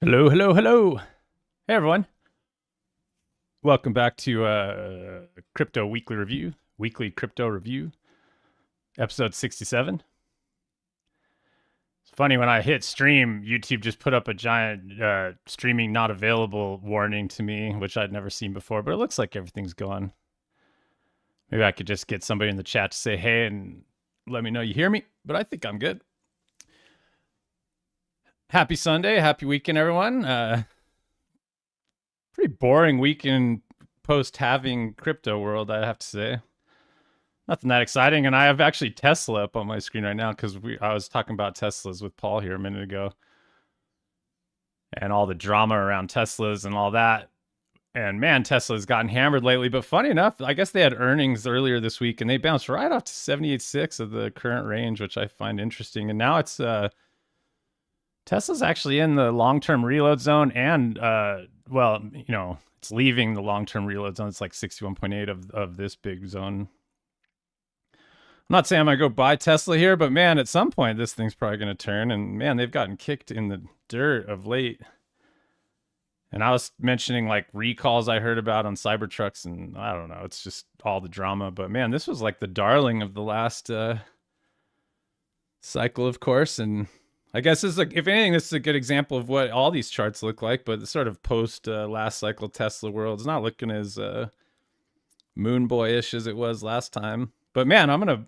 Hello, hello, hello. Hey, everyone. Welcome back to Crypto Weekly Crypto Review, episode 67. It's funny, when I hit stream, YouTube just put up a giant streaming not available warning to me, which I'd never seen before, but it looks like everything's going. Maybe I could just get somebody in the chat to say hey and let me know you hear me, but I think I'm good. Happy Sunday. Happy weekend, everyone. Pretty boring weekend post-halving crypto world, I have to say. Nothing that exciting, and I have actually Tesla up on my screen right now because I was talking about Teslas with Paul here a minute ago, and all the drama around Teslas and all that. And man, Tesla's gotten hammered lately. But funny enough, I guess they had earnings earlier this week, and they bounced right off to 78.6 of the current range, which I find interesting. And now it's Tesla's actually in the long-term reload zone, and well, it's leaving the long-term reload zone. It's like 61.8 of this big zone. I'm not saying I'm gonna go buy Tesla here, but man, at some point this thing's probably gonna turn. And man, they've gotten kicked in the dirt of late. And I was mentioning like recalls I heard about on Cybertrucks, and I don't know, it's just all the drama. But man, this was like the darling of the last cycle, of course. And I guess this is like, if anything, this is a good example of what all these charts look like. But the sort of post last cycle Tesla world is not looking as moon boyish as it was last time. But man, I'm gonna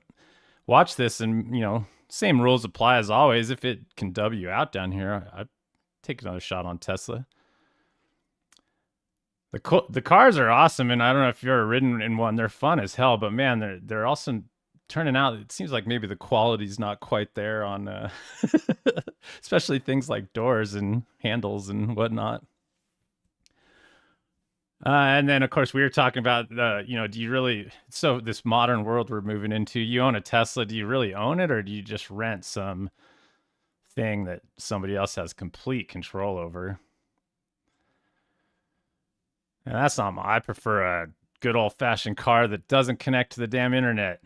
watch this, and same rules apply as always. If it can W out down here, I'd take another shot on Tesla. The cars are awesome, and I don't know if you've ever ridden in one. They're fun as hell, but man, they're also turning out. It seems like maybe the quality's not quite there on, especially things like doors and handles and whatnot. And then, of course, we were talking about, do you really, so this modern world we're moving into, you own a Tesla, do you really own it, or do you just rent some thing that somebody else has complete control over? And that's not I prefer a good old fashioned car that doesn't connect to the damn internet.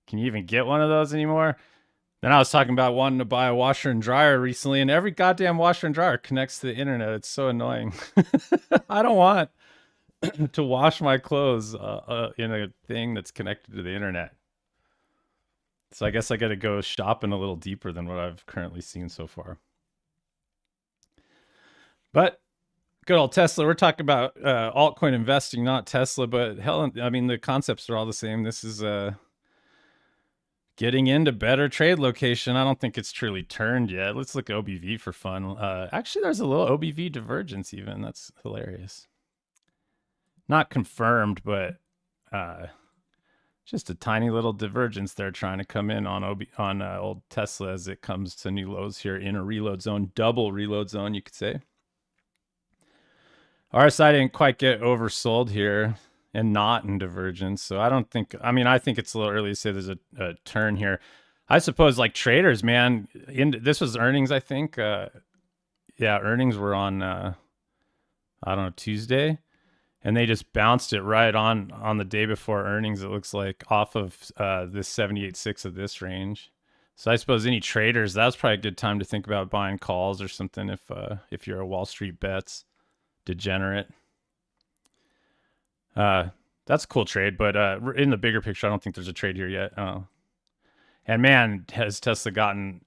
Can you even get one of those anymore? Then I was talking about wanting to buy a washer and dryer recently, and every goddamn washer and dryer connects to the internet. It's so annoying. I don't want to wash my clothes in a thing that's connected to the internet. So I guess I got to go shopping a little deeper than what I've currently seen so far. But good old Tesla. We're talking about altcoin investing, not Tesla. But hell, I mean, the concepts are all the same. This is getting into better trade location. I don't think it's truly turned yet. Let's look at OBV for fun. Actually, there's a little OBV divergence even. That's hilarious. Not confirmed, but just a tiny little divergence there trying to come in on old Tesla as it comes to new lows here in a reload zone, double reload zone, you could say. RSI didn't quite get oversold here and not in divergence. So I don't think, I think it's a little early to say there's a turn here. I suppose like traders, man, this was earnings, I think. Yeah, earnings were on, I don't know, Tuesday. And they just bounced it right on the day before earnings, it looks like, off of this 78.6 of this range. So I suppose any traders, that's probably a good time to think about buying calls or something if you're a Wall Street Bets degenerate. That's a cool trade, but in the bigger picture, I don't think there's a trade here yet. And man, has Tesla gotten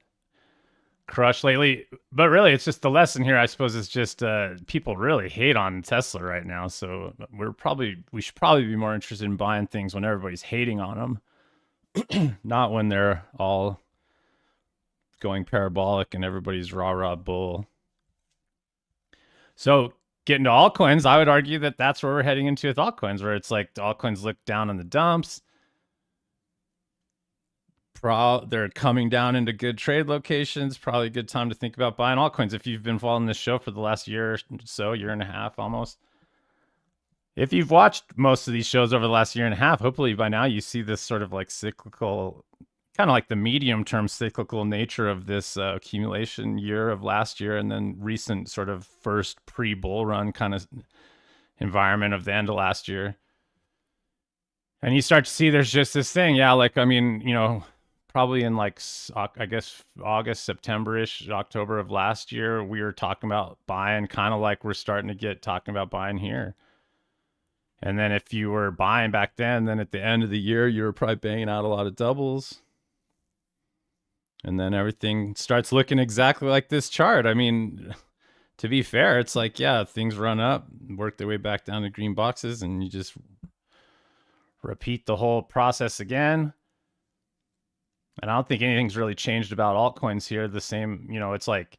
crushed lately. But really, it's just the lesson here, I suppose, is just people really hate on Tesla right now. So we should probably be more interested in buying things when everybody's hating on them, not when they're all going parabolic and everybody's rah bull. So getting to altcoins, I would argue that that's where we're heading into with altcoins, where it's like the altcoins look down in the dumps. They're coming down into good trade locations. Probably a good time to think about buying altcoins if you've been following this show for the last year or so, year and a half almost. If you've watched most of these shows over the last year and a half, hopefully by now you see this sort of like cyclical, kind of like the medium-term cyclical nature of this accumulation year of last year, and then recent sort of first pre-bull run kind of environment of the end of last year. And you start to see there's just this thing, yeah, like, probably in like I guess August, September-ish, October of last year, we were talking about buying, kind of like we're starting to get talking about buying here. And then if you were buying back then at the end of the year, you were probably banging out a lot of doubles. And then everything starts looking exactly like this chart. I mean, to be fair, it's like, yeah, things run up, work their way back down to green boxes, and you just repeat the whole process again. And I don't think anything's really changed about altcoins here. The same, it's like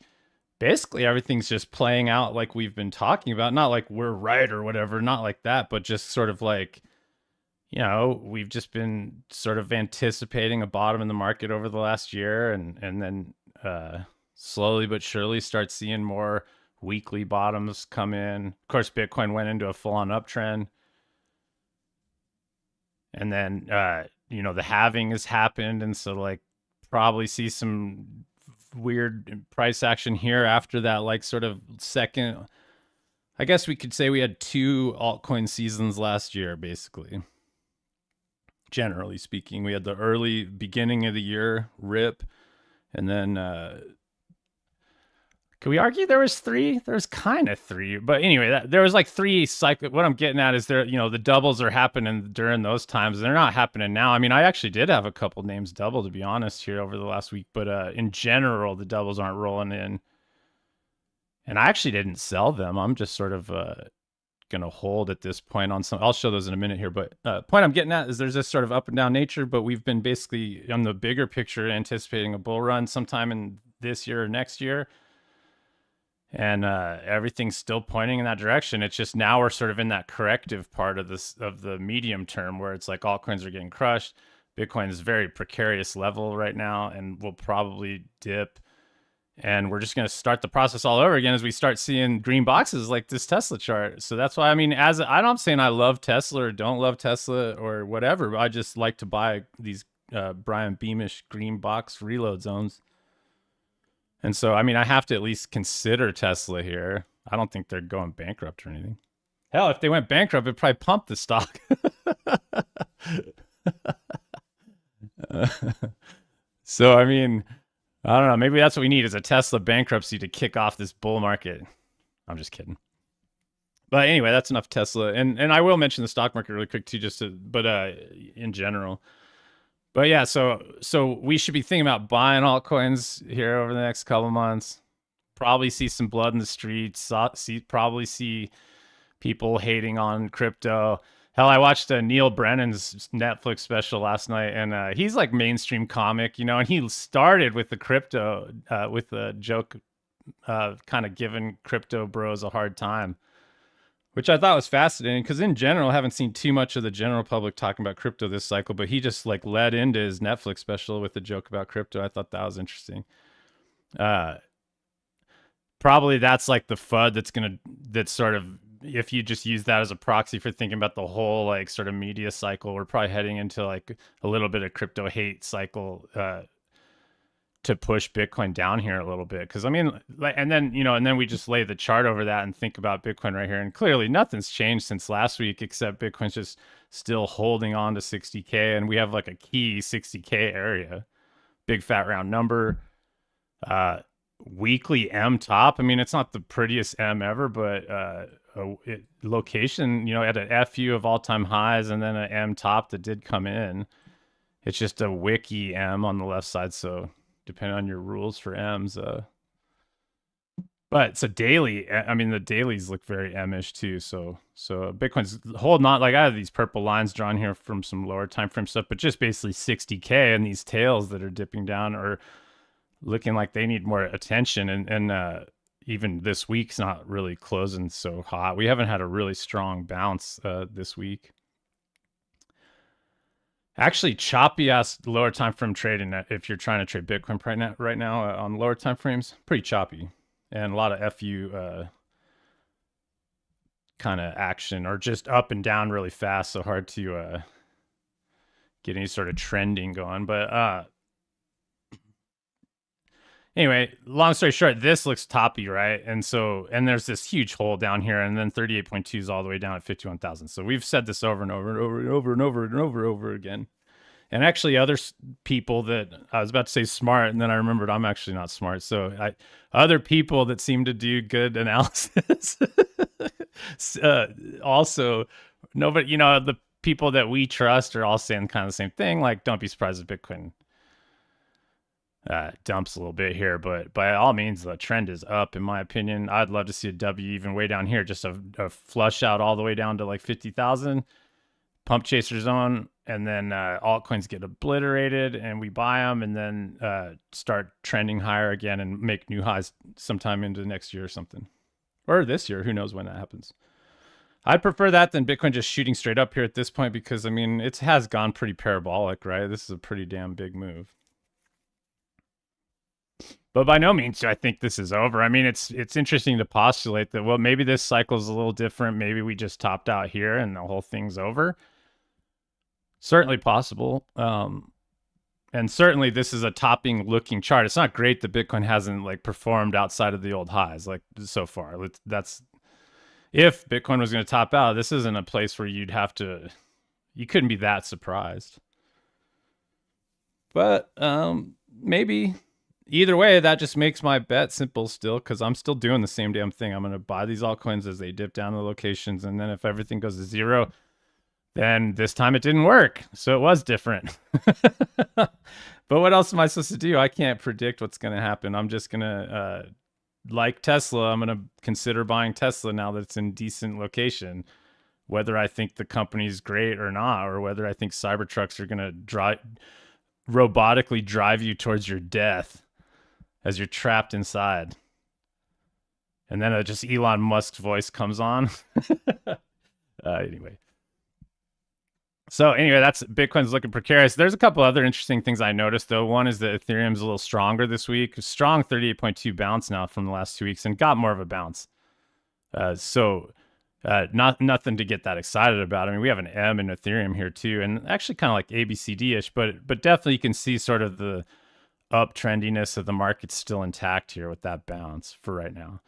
basically everything's just playing out like we've been talking about. Not like we're right or whatever, not like that, but just sort of like, we've just been sort of anticipating a bottom in the market over the last year, and then slowly but surely start seeing more weekly bottoms come in. Of course, Bitcoin went into a full-on uptrend. And then, the halving has happened. And so, like, probably see some weird price action here after that, like, sort of second. I guess we could say we had 2 altcoin seasons last year, basically. Generally speaking, we had the early beginning of the year rip, and then could we argue there was 3? There's kind of 3, but anyway, there was like 3 cycle. What I'm getting at is the doubles are happening during those times. They're not happening now. I mean, I actually did have a couple names double, to be honest, here over the last week, but in general, the doubles aren't rolling in. And I actually didn't sell them. I'm just sort of gonna hold at this point on some. I'll show those in a minute here, but point I'm getting at is there's this sort of up and down nature, but we've been basically on the bigger picture anticipating a bull run sometime in this year or next year. And everything's still pointing in that direction. It's just now we're sort of in that corrective part of the medium term, where it's like altcoins are getting crushed. Bitcoin is very precarious level right now and will probably dip. And we're just going to start the process all over again as we start seeing green boxes like this Tesla chart. So that's why, I mean, I'm saying I love Tesla or don't love Tesla or whatever, but I just like to buy these Brian Beamish green box reload zones. And so, I mean, I have to at least consider Tesla here. I don't think they're going bankrupt or anything. Hell, if they went bankrupt, it'd probably pump the stock. So, I mean, I don't know. Maybe that's what we need, is a Tesla bankruptcy to kick off this bull market. I'm just kidding. But anyway, that's enough Tesla. And I will mention the stock market really quick too, but in general. But yeah, so we should be thinking about buying altcoins here over the next couple months. Probably see some blood in the streets. Probably see people hating on crypto. Hell, I watched Neil Brennan's Netflix special last night, and he's like mainstream comic, and he started with the crypto, with a joke, kind of giving crypto bros a hard time, which I thought was fascinating, because in general, I haven't seen too much of the general public talking about crypto this cycle, but he just like led into his Netflix special with a joke about crypto. I thought that was interesting. Probably that's like the FUD that's sort of, if you just use that as a proxy for thinking about the whole like sort of media cycle, we're probably heading into like a little bit of crypto hate cycle to push Bitcoin down here a little bit. Because I mean, and then we just lay the chart over that and think about Bitcoin right here, and clearly nothing's changed since last week, except Bitcoin's just still holding on to 60K, and we have like a key 60K area, big fat round number. Weekly M top. I mean, it's not the prettiest M ever, but location, at an FU of all-time highs, and then an M top that did come in. It's just a wiki M on the left side, so depending on your rules for M's. But it's a daily. I mean, the dailies look very M-ish too. So Bitcoin's holding on. Like, I have these purple lines drawn here from some lower time frame stuff, but just basically 60K, and these tails that are dipping down are looking like they need more attention. And even this week's not really closing so hot. We haven't had a really strong bounce this week. Actually, choppy ass lower time frame trading, if you're trying to trade Bitcoin right now on lower time frames, pretty choppy, and a lot of FU kind of action, or just up and down really fast, so hard to get any sort of trending going. But anyway, long story short, this looks toppy, right? And there's this huge hole down here, and then 38.2 is all the way down at 51,000. So we've said this over and over and over and over and over and over and over again. And actually, other people that I was about to say smart, and then I remembered I'm actually not smart. So other people that seem to do good analysis, also nobody, the people that we trust are all saying kind of the same thing. Like, don't be surprised if Bitcoin dumps a little bit here, but by all means, the trend is up, in my opinion. I'd love to see a W even way down here, just a flush out all the way down to like 50,000, pump chaser zone, and then altcoins get obliterated and we buy them and then start trending higher again and make new highs sometime into next year or something. Or this year, who knows when that happens. I'd prefer that than Bitcoin just shooting straight up here at this point because, I mean, it has gone pretty parabolic, right? This is a pretty damn big move. But by no means do I think this is over. I mean, it's interesting to postulate that, well, maybe this cycle is a little different. Maybe we just topped out here and the whole thing's over. Certainly possible. And certainly this is a topping looking chart. It's not great that Bitcoin hasn't like performed outside of the old highs like so far. That's if Bitcoin was going to top out, this isn't a place where you couldn't be that surprised. But maybe either way, that just makes my bet simple still, because I'm still doing the same damn thing. I'm going to buy these altcoins as they dip down the locations, and then if everything goes to zero, then this time it didn't work. So it was different. But what else am I supposed to do? I can't predict what's going to happen. I'm just going to, like Tesla, I'm going to consider buying Tesla now that it's in decent location, whether I think the company's great or not, or whether I think Cybertrucks are going to robotically drive you towards your death as you're trapped inside. And then just Elon Musk's voice comes on. Anyway. So anyway, that's Bitcoin's looking precarious. There's a couple other interesting things I noticed, though. One is that Ethereum's a little stronger this week. Strong 38.2 bounce now from the last 2 weeks and got more of a bounce. Nothing to get that excited about. I mean, we have an M in Ethereum here too, and actually kind of like ABCD-ish, but definitely you can see sort of the uptrendiness of the market still intact here with that bounce for right now.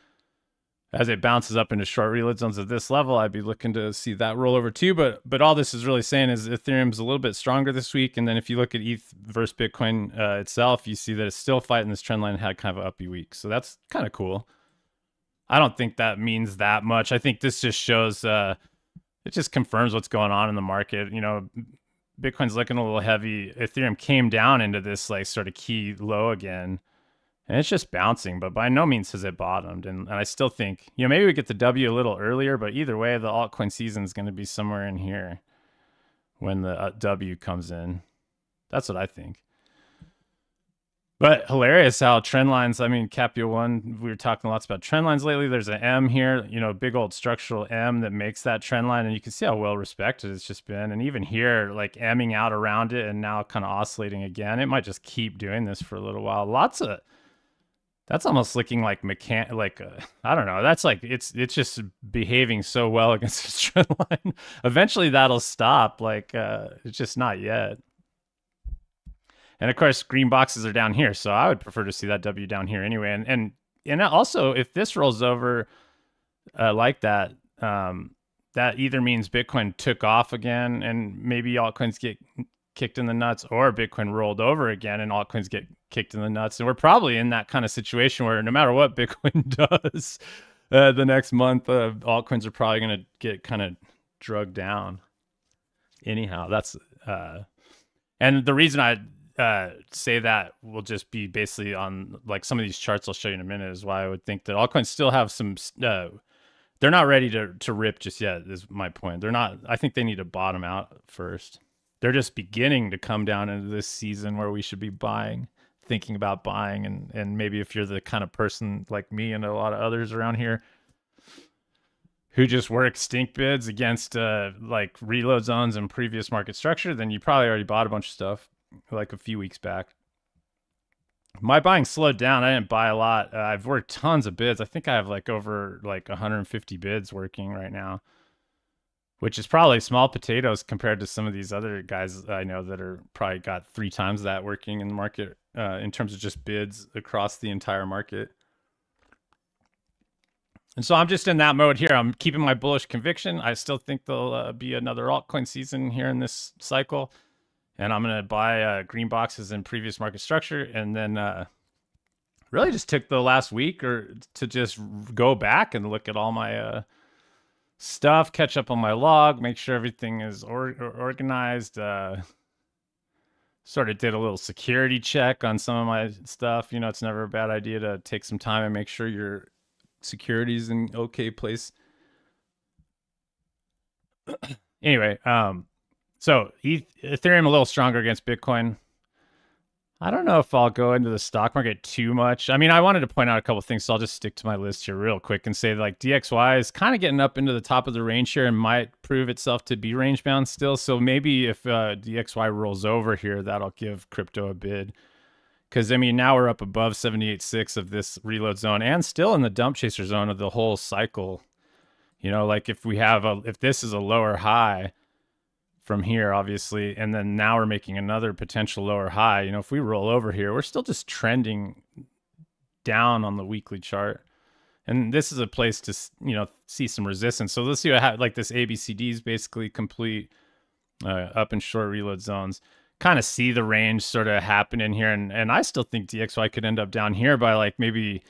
As it bounces up into short reload zones at this level, I'd be looking to see that roll over too. But all this is really saying is Ethereum's a little bit stronger this week. And then if you look at ETH versus Bitcoin itself, you see that it's still fighting this trend line and had kind of an uppy week. So that's kind of cool. I don't think that means that much. I think this just shows, it just confirms what's going on in the market. You know, Bitcoin's looking a little heavy. Ethereum came down into this like sort of key low again. And it's just bouncing, but by no means has it bottomed. And I still think, maybe we get the W a little earlier, but either way, the altcoin season is going to be somewhere in here when the W comes in. That's what I think. But hilarious how trend lines, Capio 1, we were talking lots about trend lines lately. There's an M here, big old structural M that makes that trend line. And you can see how well respected it's just been. And even here, like Ming out around it and now kind of oscillating again. It might just keep doing this for a little while. That's almost looking like I don't know. That's like it's just behaving so well against this trend line. Eventually, that'll stop. It's just not yet. And of course, green boxes are down here, so I would prefer to see that W down here anyway. And also, if this rolls over like that, that either means Bitcoin took off again, and maybe altcoins get kicked in the nuts, or Bitcoin rolled over again and altcoins get kicked in the nuts. And we're probably in that kind of situation where no matter what Bitcoin does the next month, altcoins are probably going to get kind of drugged down. Anyhow, that's and the reason I say that will just be basically on like some of these charts I'll show you in a minute is why I would think that altcoins still have some they're not ready to rip just yet, is my point. They're not. I think they need to bottom out first. They're just beginning to come down into this season where we should be thinking about buying. And maybe if you're the kind of person like me and a lot of others around here who just work stink bids against like reload zones and previous market structure, then you probably already bought a bunch of stuff like a few weeks back. My buying slowed down. I didn't buy a lot. I've worked tons of bids. I think I have over 150 bids working right now, which is probably small potatoes compared to some of these other guys I know that are probably got 3 times that working in the market in terms of just bids across the entire market. And so I'm just in that mode here. I'm keeping my bullish conviction. I still think there'll be another altcoin season here in this cycle. and I'm gonna buy green boxes in previous market structure, and then really just took the last week or to just go back and look at all my stuff, catch up on my log, make sure everything is organized. Sort of did a little security check on some of my stuff. You know, it's never a bad idea to take some time and make sure your security's in okay place. Anyway, so Ethereum a little stronger against Bitcoin. I don't know if I'll go into the stock market too much. I mean, I wanted to point out a couple things, so I'll just stick to my list here real quick and say like DXY is kind of getting up into the top of the range here and might prove itself to be range bound still. So maybe if DXY rolls over here, that'll give crypto a bid. Because I mean, now we're up above 78.6 of this reload zone and still in the dump chaser zone of the whole cycle. You know, like if this is a lower high from here, obviously, and then now we're making another potential lower high. You know, if we roll over here, we're still just trending down on the weekly chart. And this is a place to, you know, see some resistance. So let's see what like this ABCD is basically complete up and short reload zones. Kind of see the range sort of happen in here. And I still think DXY could end up down here by like maybe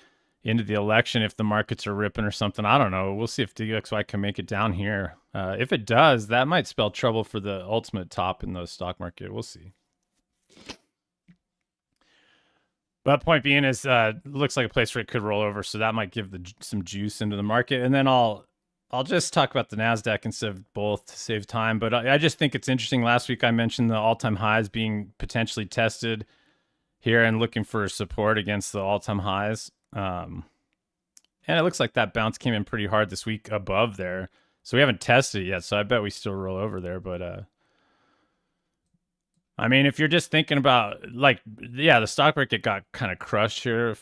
into the election if the markets are ripping or something. I don't know. We'll see if DXY can make it down here. If it does, that might spell trouble for the ultimate top in the stock market. We'll see. But point being is, looks like a place where it could roll over, so that might give some juice into the market. And then I'll just talk about the NASDAQ instead of both to save time. But I just think it's interesting. Last week I mentioned the all-time highs being potentially tested here and looking for support against the all-time highs. And it looks like that bounce came in pretty hard this week above there. So we haven't tested it yet, so I bet we still roll over there. But I mean, if you're just thinking about like, yeah, the stock market got kind of crushed here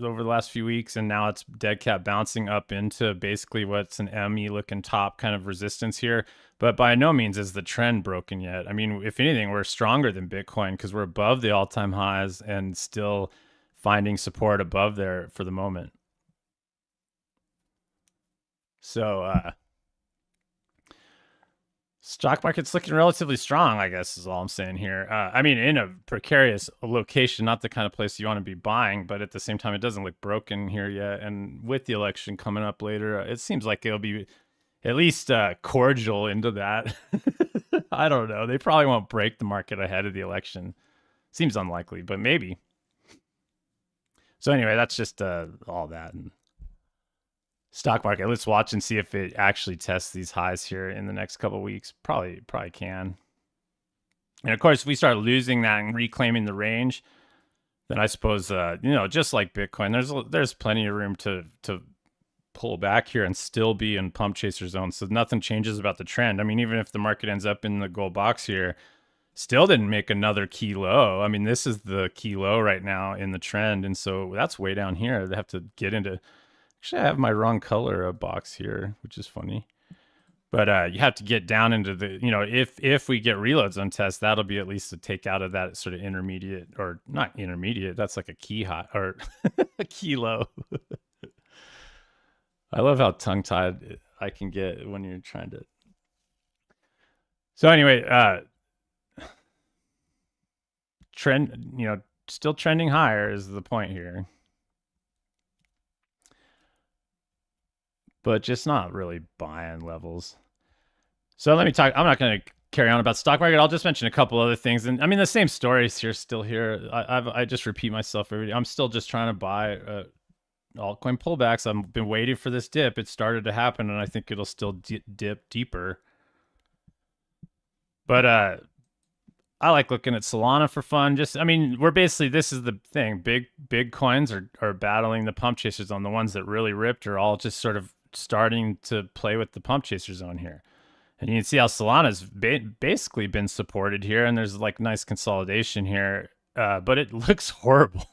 over the last few weeks, and now it's dead cat bouncing up into basically what's an ME looking top kind of resistance here. But by no means is the trend broken yet. I mean, if anything, we're stronger than Bitcoin because we're above the all-time highs and still finding support above there for the moment. So stock market's looking relatively strong, I guess is all I'm saying here. I mean, in a precarious location, not the kind of place you want to be buying, but at the same time, it doesn't look broken here yet. And with the election coming up later, it seems like it'll be at least cordial into that. I don't know. They probably won't break the market ahead of the election. Seems unlikely, but maybe. So anyway, that's just all that. And stock market, let's watch and see if it actually tests these highs here in the next couple of weeks. Probably can. And of course, if we start losing that and reclaiming the range, then I suppose you know, just like Bitcoin, there's plenty of room to pull back here and still be in pump chaser zone. So nothing changes about the trend. I mean, even if the market ends up in the gold box here, still didn't make another key low. I mean, this is the key low right now in the trend. And so that's way down here. They have to get into, actually I have my wrong color box here, which is funny. But you have to get down into the, you know, if we get reloads on test, that'll be at least a takeout of that sort of intermediate, or not intermediate. That's like a key high or a key low. I love how tongue-tied I can get when you're trying to. So anyway, trend, you know, still trending higher is the point here. But just not really buying levels. So let me talk. I'm not going to carry on about stock market. I'll just mention a couple other things. And I mean, the same stories here, still here. I just repeat myself every day. I'm still just trying to buy altcoin pullbacks. I've been waiting for this dip. It started to happen, and I think it'll still dip deeper. But I like looking at Solana for fun. Just, I mean, we're basically, this is the thing. Big coins are battling the pump chasers on. The ones that really ripped are all just sort of starting to play with the pump chaser zone here. And you can see how Solana's basically been supported here, and there's like nice consolidation here, but it looks horrible.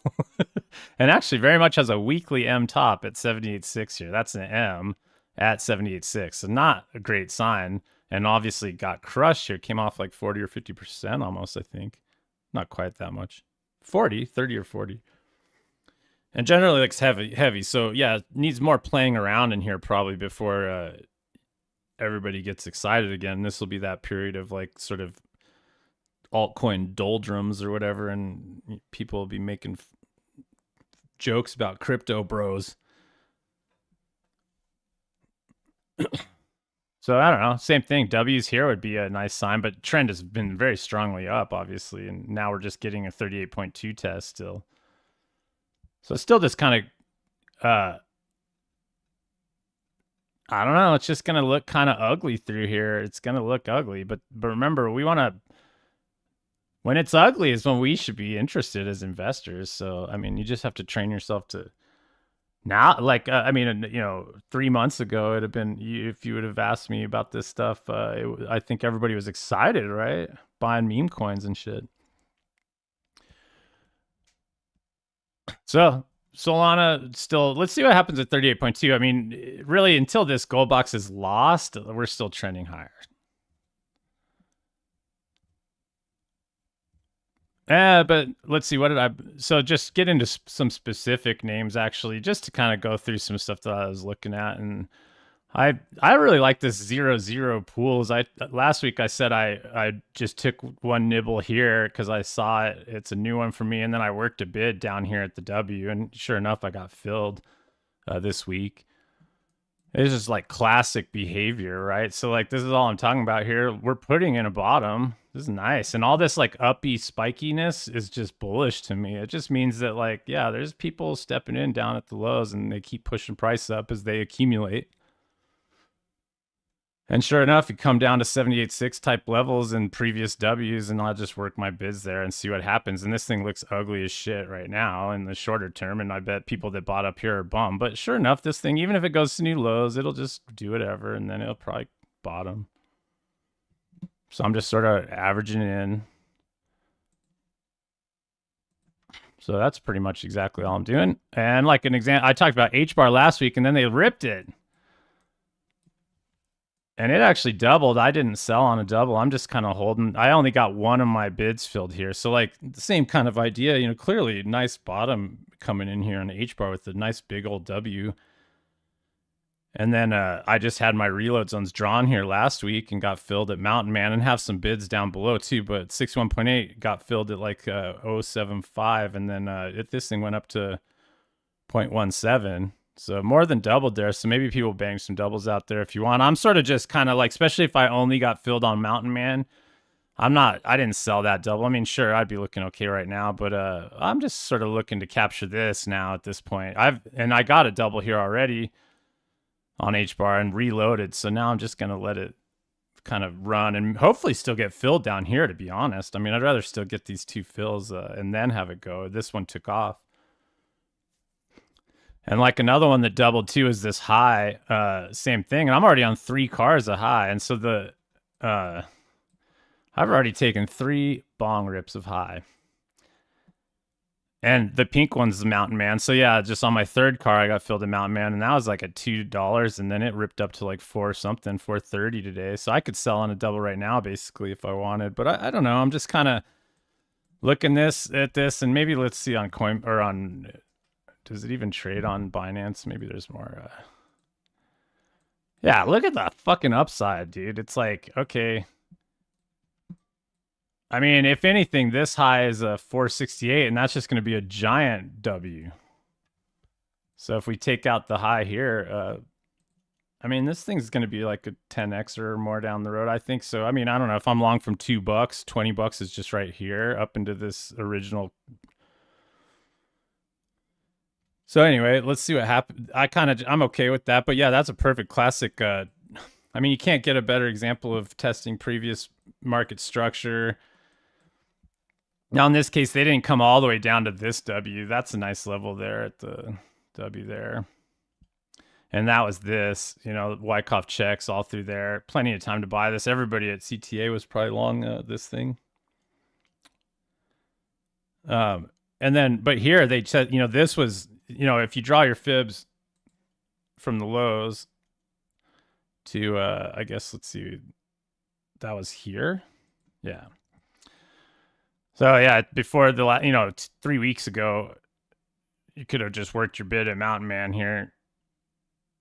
And actually very much has a weekly M top at 78.6 here. That's an M at 78.6, so not a great sign. And obviously got crushed here, came off like 40 or 50% almost, I think. Not quite that much. 30 or 40. And generally looks heavy. So yeah, needs more playing around in here probably before everybody gets excited again. This will be that period of like sort of altcoin doldrums or whatever, and people will be making jokes about crypto bros. So I don't know. Same thing. W's here would be a nice sign, but trend has been very strongly up, obviously, and now we're just getting a 38.2 test still. So it's still just kind of, I don't know. It's just gonna look kind of ugly through here. It's gonna look ugly, but remember, we want to. When it's ugly is when we should be interested as investors. So I mean, you just have to train yourself to now. Like I mean, 3 months ago, it'd have been if you would have asked me about this stuff. I think everybody was excited, right? Buying meme coins and shit. So Solana still, let's see what happens at 38.2. I mean, really, until this gold box is lost, we're still trending higher. But let's see, what did I, so just get into some specific names actually, just to kind of go through some stuff that I was looking at. And I really like this 0-0 pools. Last week I said I just took one nibble here because I saw it. It's a new one for me, and then I worked a bid down here at the W, and sure enough, I got filled this week. It's just like classic behavior, right? So like this is all I'm talking about here. We're putting in a bottom. This is nice, and all this like uppy spikiness is just bullish to me. It just means that like yeah, there's people stepping in down at the lows, and they keep pushing price up as they accumulate. And sure enough, you come down to 78.6 type levels in previous W's, and I'll just work my bids there and see what happens. And this thing looks ugly as shit right now in the shorter term, and I bet people that bought up here are bummed. But sure enough, this thing, even if it goes to new lows, it'll just do whatever, and then it'll probably bottom. So I'm just sort of averaging in. So that's pretty much exactly all I'm doing. And like an example, I talked about H-bar last week, and then they ripped it. And it actually doubled. I didn't sell on a double. I'm just kind of holding. I only got one of my bids filled here. So like the same kind of idea, clearly nice bottom coming in here on H bar with a nice big old W. And then I just had my reload zones drawn here last week and got filled at Mountain Man, and have some bids down below too. But 61.8 got filled at like 0.75. And then this thing went up to 0.17. So more than doubled there. So maybe people bang some doubles out there if you want. I'm sort of just kind of like, especially if I only got filled on Mountain Man, I didn't sell that double. I mean, sure, I'd be looking okay right now, but I'm just sort of looking to capture this now at this point. I got a double here already on H bar and reloaded. So now I'm just going to let it kind of run and hopefully still get filled down here, to be honest. I mean, I'd rather still get these two fills and then have it go. This one took off. And like another one that doubled too is this high, same thing. And I'm already on 3 cars a high. And so I've already taken 3 bong rips of high. And the pink one's the Mountain Man. So yeah, just on my 3rd car, I got filled at Mountain Man, and that was like at $2, and then it ripped up to like 4.30 today. So I could sell on a double right now, basically, if I wanted. But I don't know. I'm just kind of looking at this, and maybe let's see on coin or on. Does it even trade on Binance? Maybe there's more. Yeah, look at the fucking upside, dude. It's like, okay. I mean, if anything, this high is a 468, and that's just going to be a giant W. So if we take out the high here, I mean, this thing's going to be like a 10x or more down the road, I think. So, I mean, I don't know if I'm long from $2, $20 is just right here up into this original. So anyway, let's see what happens. I'm okay with that, but yeah, that's a perfect classic. I mean, you can't get a better example of testing previous market structure. Now, in this case, they didn't come all the way down to this W. That's a nice level there at the W there. And that was this, Wyckoff checks all through there. Plenty of time to buy this. Everybody at CTA was probably long this thing. And then, but here they said, this was, if you draw your fibs from the lows to, I guess, let's see, that was here. Yeah. So yeah, before the 3 weeks ago, you could have just worked your bid at Mountain Man here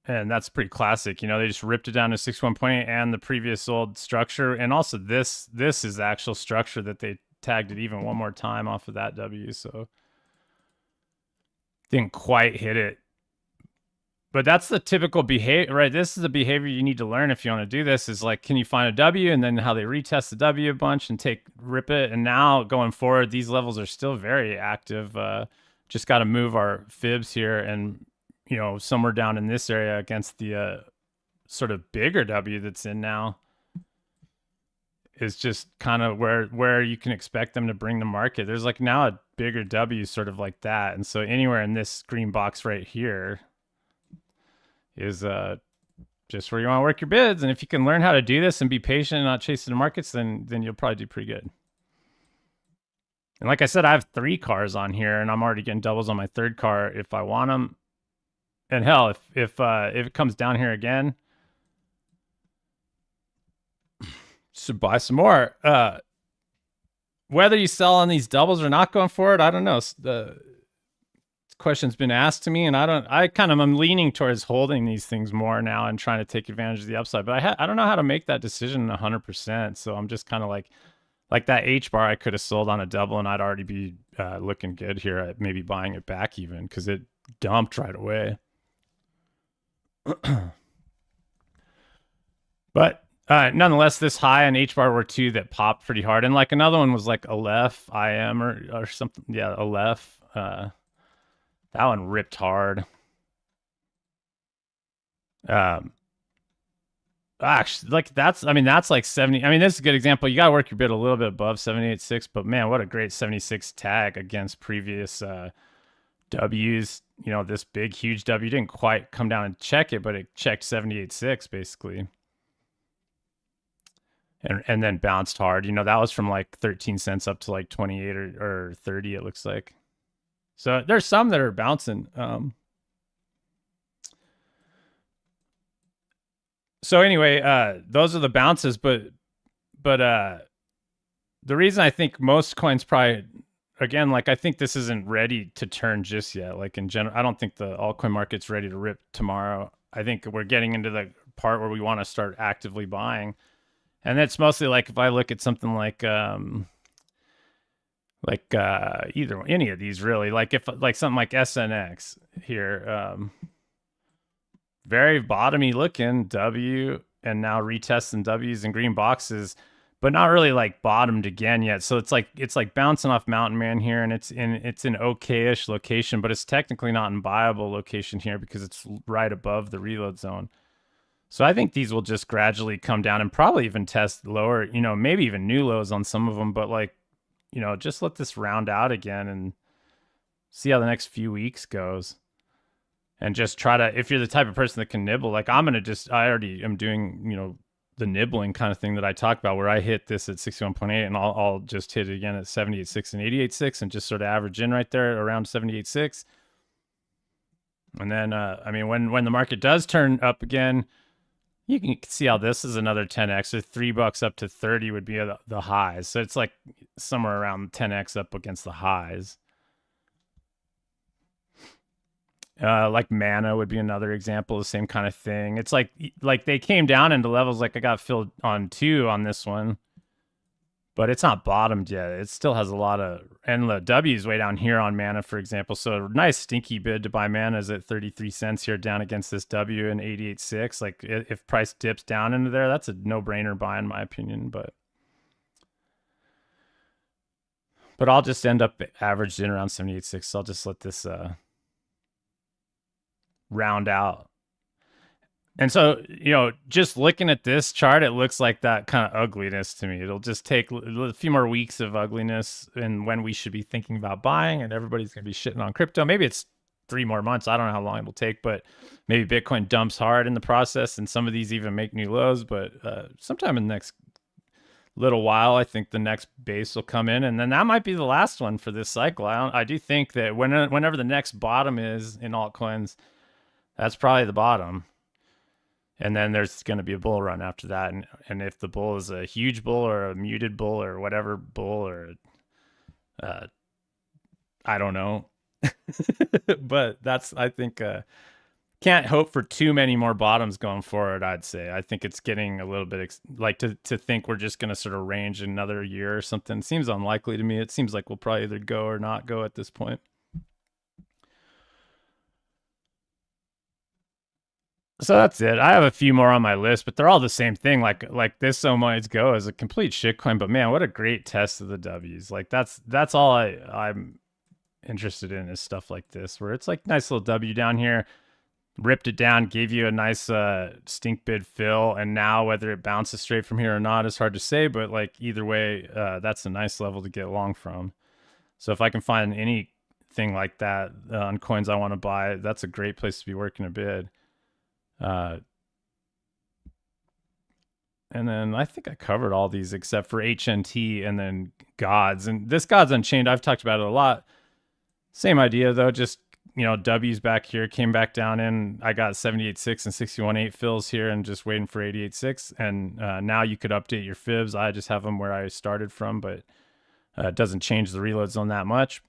And that's pretty classic. You know, they just ripped it down to 61.8 and the previous old structure. And also this is the actual structure that they tagged it even one more time off of that W. So didn't quite hit it. But that's the typical behavior, right? This is the behavior you need to learn if you want to do this is like, can you find a W and then how they retest the W a bunch and rip it. And now going forward, these levels are still very active. Just got to move our fibs here and, you know, somewhere down in this area against the sort of bigger W that's in now is just kind of where you can expect them to bring the market. There's like now a bigger W sort of like that. And so anywhere in this green box right here is just where you want to work your bids. And if you can learn how to do this and be patient and not chasing the markets, then you'll probably do pretty good. And like I said, I have 3 cars on here and I'm already getting doubles on my 3rd car if I want them. And hell, if it comes down here again, should buy some more. Whether you sell on these doubles or not going forward, I don't know. The question's been asked to me, and I kind of am leaning towards holding these things more now and trying to take advantage of the upside. But I don't know how to make that decision 100%. So I'm just kind of like that H bar I could have sold on a double, and I'd already be looking good here at maybe buying it back even because it dumped right away. But nonetheless, this high on H bar were 2 that popped pretty hard, and like another one was like Aleph IM or something. Yeah, Aleph. That one ripped hard. Actually, like that's like 70. I mean, this is a good example. You got to work your bid a little bit above 78.6, but man, what a great 76 tag against previous W's. You know, this big, huge W didn't quite come down and check it, but it checked 78.6 basically. And then bounced hard. You know, that was from like 13 cents up to like 28 or 30, it looks like. So there's some that are bouncing. So anyway, those are the bounces, but the reason I think most coins probably, again, like I think this isn't ready to turn just yet. Like in general, I don't think the altcoin market's ready to rip tomorrow. I think we're getting into the part where we want to start actively buying. And that's mostly like if I look at something like either any of these really, like if like something like SNX here, very bottomy looking W, and now retesting W's and green boxes, but not really like bottomed again yet. So it's like bouncing off Mountain Man here, and it's in okay-ish location, but it's technically not in buyable location here because it's right above the reload zone. So I think these will just gradually come down and probably even test lower, you know, maybe even new lows on some of them, but like, you know, just let this round out again and see how the next few weeks goes. And just try to, if you're the type of person that can nibble, like I already am doing, you know, the nibbling kind of thing that I talked about where I hit this at 61.8 and I'll just hit it again at 78.6 and 88.6 and just sort of average in right there around 78.6. And then, I mean, when the market does turn up again, you can see how this is another 10x. So $3 up to 30 would be the highs. So it's like somewhere around 10x up against the highs. Like Mana would be another example, the same kind of thing. It's like they came down into levels like I got filled on 2 on this one, but it's not bottomed yet. It still has a lot of, and the W is way down here on Mana, for example. So a nice stinky bid to buy Mana is at 33 cents here down against this W in 88.6. Like if price dips down into there, that's a no-brainer buy in my opinion, but I'll just end up averaged in around 78.6. So I'll just let this round out. And so, you know, just looking at this chart, it looks like that kind of ugliness to me. It'll just take a few more weeks of ugliness and when we should be thinking about buying, and everybody's going to be shitting on crypto. Maybe it's 3 more months. I don't know how long it will take, but maybe Bitcoin dumps hard in the process and some of these even make new lows. But sometime in the next little while, I think the next base will come in, and then that might be the last one for this cycle. I do think that whenever the next bottom is in altcoins, that's probably the bottom. And then there's going to be a bull run after that. And if the bull is a huge bull or a muted bull or whatever bull or I don't know. But that's, I think, can't hope for too many more bottoms going forward. I'd say I think it's getting a little bit like to think we're just going to sort of range another year or something seems unlikely to me. It seems like we'll probably either go or not go at this point. So that's it. I have a few more on my list, but they're all the same thing. Like this so might go as a complete shitcoin, but man, what a great test of the W's. Like that's all I'm interested in is stuff like this, where it's like nice little W down here, ripped it down, gave you a nice stink bid fill, and now whether it bounces straight from here or not is hard to say, but like either way, that's a nice level to get long from. So if I can find anything like that on coins I want to buy, that's a great place to be working a bid. And then I think I covered all these except for HNT and then Gods. And this Gods Unchained, I've talked about it a lot. Same idea though, just W's back here, came back down in. I got 78.6 and 61.8 fills here and just waiting for 88.6. And now you could update your fibs. I just have them where I started from, but it doesn't change the reload zone that much.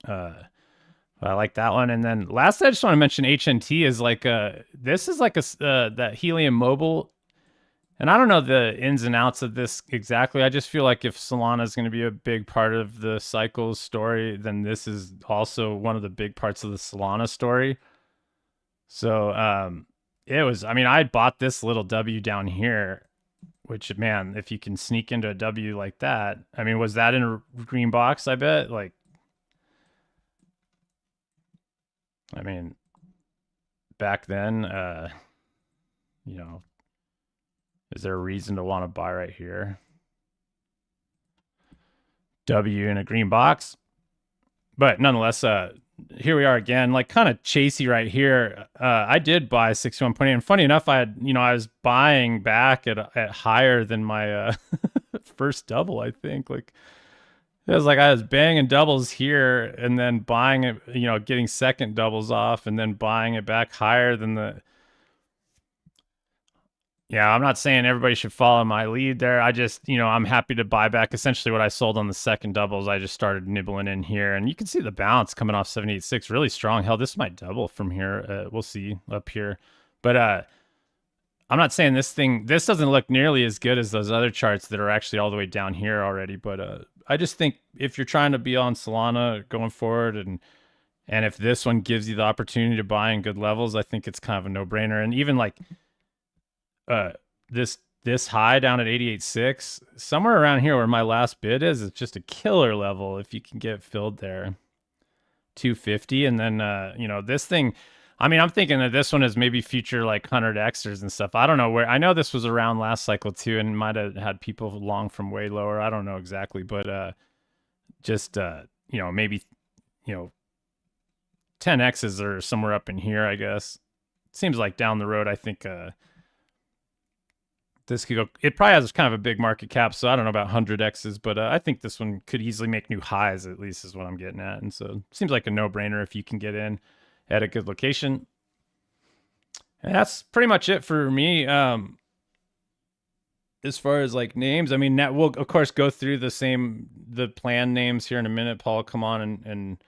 I like that one. And then last, I just want to mention HNT is like this is like that Helium Mobile. And I don't know the ins and outs of this exactly. I just feel like if Solana is going to be a big part of the cycles story, then this is also one of the big parts of the Solana story. So it was, I mean, I bought this little W down here, which, man, if you can sneak into a W like that, I mean, was that in a green box? I bet. Like, I mean, back then, is there a reason to want to buy right here? W in a green box. But nonetheless, here we are again, like kind of chasey right here. I did buy 61.8, and funny enough, I was buying back at higher than my first double. I think like it was like I was banging doubles here and then buying it, getting second doubles off and then buying it back higher than the. Yeah, I'm not saying everybody should follow my lead there. I just, I'm happy to buy back essentially what I sold on the second doubles. I just started nibbling in here, and you can see the bounce coming off 78.6, really strong. Hell, this might double from here. We'll see up here. But I'm not saying this doesn't look nearly as good as those other charts that are actually all the way down here already. But I just think if you're trying to be on Solana going forward, and if this one gives you the opportunity to buy in good levels, I think it's kind of a no-brainer. And even like this high down at 88.6, somewhere around here where my last bid is, it's just a killer level if you can get filled there. 250, and then this thing, I mean, I'm thinking that this one is maybe future like 100xers and stuff. I don't know where. I know this was around last cycle too, and might have had people long from way lower. I don't know exactly, but just maybe 10x's or somewhere up in here, I guess. Seems like down the road, I think this could go. It probably has kind of a big market cap, so I don't know about 100x's, but I think this one could easily make new highs, at least is what I'm getting at. And so it seems like a no-brainer if you can get in at a good location. And that's pretty much it for me. As far as like names, I mean, we'll of course go through the plan names here in a minute. Paul, come on, and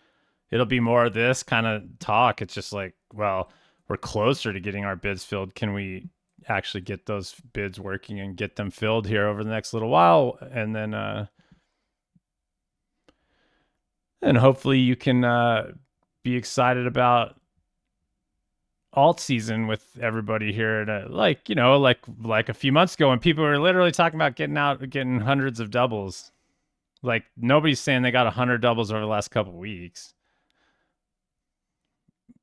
it'll be more of this kind of talk. It's just like, well, we're closer to getting our bids filled. Can we actually get those bids working and get them filled here over the next little while? And then and hopefully you can be excited about alt season with everybody here. And like a few months ago when people were literally talking about getting hundreds of doubles. Like nobody's saying they got 100 doubles over the last couple of weeks.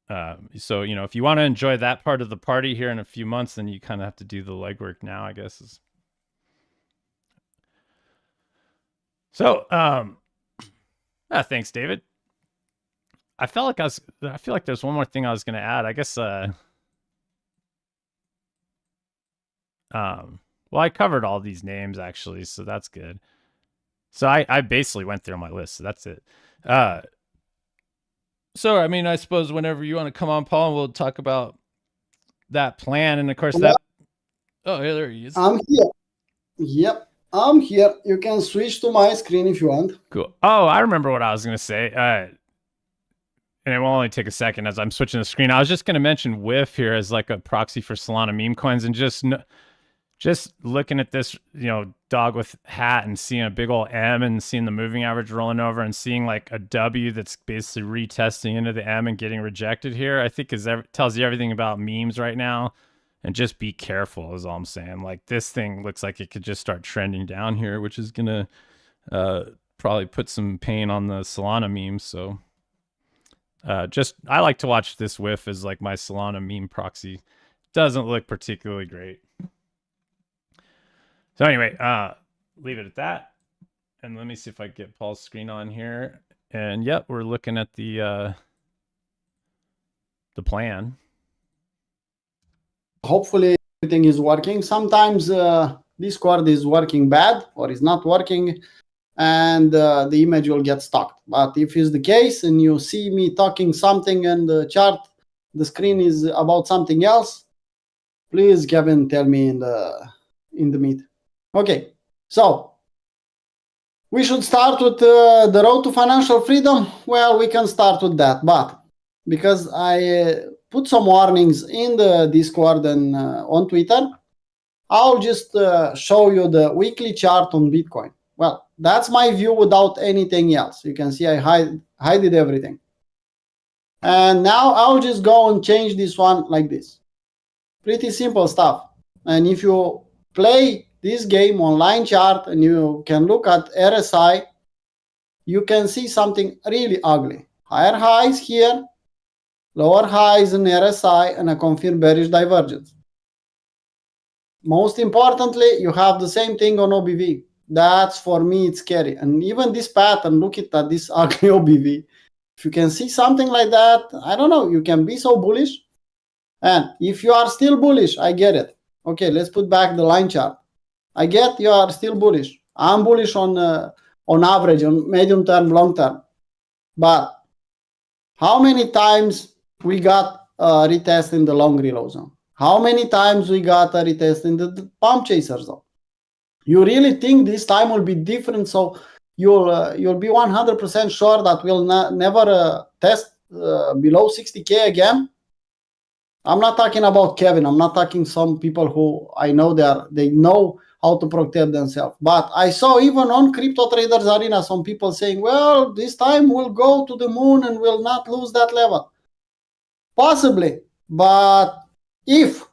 So if you want to enjoy that part of the party here in a few months, then you kind of have to do the legwork now, I guess. So thanks, David. I feel like there's one more thing I was going to add. I guess well, I covered all these names actually, so that's good. So I basically went through my list, so that's it. So, I mean, I suppose whenever you want to come on, Paul, we'll talk about that plan. And of course, oh, yeah, there he is. I'm here. Yep, I'm here. You can switch to my screen if you want. Cool. Oh, I remember what I was going to say. and it will only take a second as I'm switching the screen. I was just going to mention WIF here as like a proxy for Solana meme coins, and just looking at this, dog with hat and seeing a big old M and seeing the moving average rolling over and seeing like a W that's basically retesting into the M and getting rejected here, I think tells you everything about memes right now. And just be careful is all I'm saying. Like this thing looks like it could just start trending down here, which is going to probably put some pain on the Solana memes. So I like to watch this WIF as like my Solana meme proxy. Doesn't look particularly great. So anyway, leave it at that. And let me see if I get Paul's screen on here. And yep, we're looking at the plan. Hopefully everything is working. Sometimes Discord is working bad or is not working, and the image will get stuck. But if it's the case and you see me talking something and the chart, the screen is about something else, please, Kevin, tell me in the meet. Okay, so we should start with the road to financial freedom. Well, we can start with that, but because I put some warnings in the Discord and on Twitter, I'll just show you the weekly chart on Bitcoin. Well, that's my view without anything else. You can see I hide everything. And now I'll just go and change this one like this. Pretty simple stuff. And if you play this game online chart and you can look at RSI, you can see something really ugly. Higher highs here, lower highs in RSI, and a confirmed bearish divergence. Most importantly, you have the same thing on OBV. That's, for me, it's scary. And even this pattern, look at this ugly OBV. If you can see something like that, I don't know, you can be so bullish. And if you are still bullish, I get it. Okay, let's put back the line chart. I get you are still bullish. I'm bullish on average, on medium term, long term. But how many times we got a retest in the long reload zone? How many times we got a retest in the pump chaser zone? You really think this time will be different? So you'll be 100% sure that we'll never test below 60K again? I'm not talking about Kevin. I'm not talking some people who I know they know how to protect themselves. But I saw even on Crypto Traders Arena some people saying, well, this time we'll go to the moon and we'll not lose that level. Possibly, but if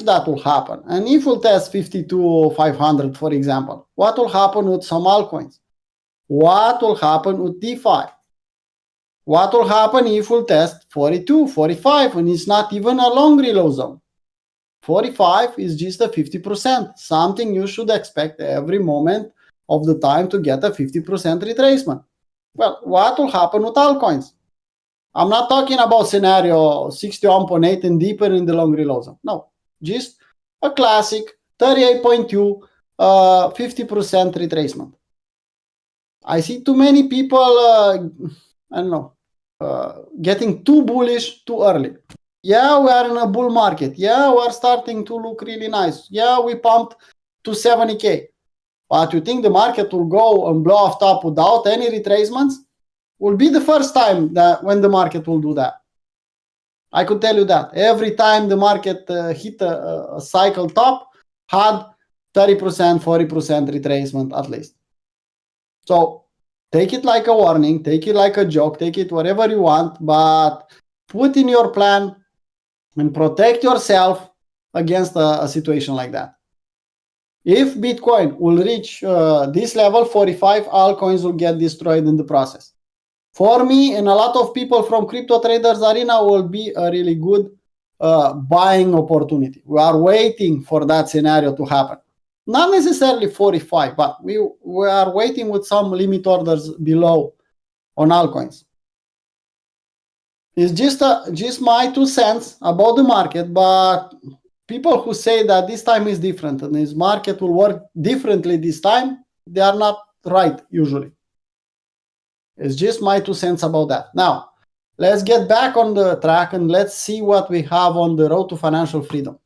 that will happen, and if we'll test 52,500, for example, what will happen with some altcoins? What will happen with DeFi? What will happen if we'll test 42, 45, and it's not even a long reload zone? 45 is just a 50%, something you should expect every moment of the time to get a 50% retracement. Well, what will happen with altcoins? I'm not talking about scenario 61.8 and deeper in the long reload zone. No, just a classic 38.2, 50% retracement. I see too many people, getting too bullish too early. Yeah, we are in a bull market. Yeah, we are starting to look really nice. Yeah, we pumped to 70K. But you think the market will go and blow off top without any retracements? Will be the first time that when the market will do that. I could tell you that. Every time the market hit a cycle top, had 30%, 40% retracement at least. So take it like a warning, take it like a joke, take it whatever you want, but put in your plan and protect yourself against a situation like that. If Bitcoin will reach this level, 45, altcoins will get destroyed in the process. For me and a lot of people from Crypto Traders Arena will be a really good buying opportunity. We are waiting for that scenario to happen. Not necessarily 45, but we are waiting with some limit orders below on altcoins. It's just my 2 cents about the market, but people who say that this time is different and this market will work differently this time, they are not right usually. It's just my 2 cents about that. Now, let's get back on the track and let's see what we have on the road to financial freedom.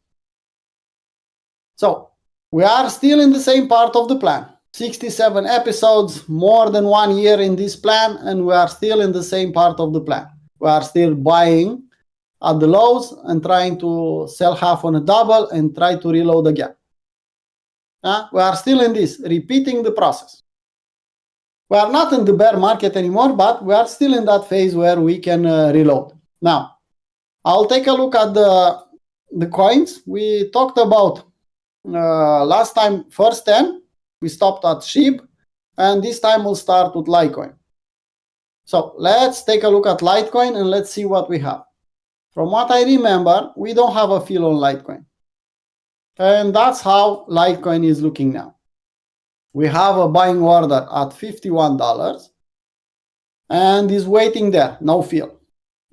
So, we are still in the same part of the plan. 67 episodes, more than 1 year in this plan, and we are still in the same part of the plan. We are still buying at the lows and trying to sell half on a double and try to reload again. We are still in this, repeating the process. We are not in the bear market anymore, but we are still in that phase where we can reload. Now, I'll take a look at the coins. We talked about last time first 10. We stopped at SHIB, and this time we'll start with Litecoin. So let's take a look at Litecoin and let's see what we have. From what I remember, we don't have a fill on Litecoin. And that's how Litecoin is looking now. We have a buying order at $51 and is waiting there, no fill.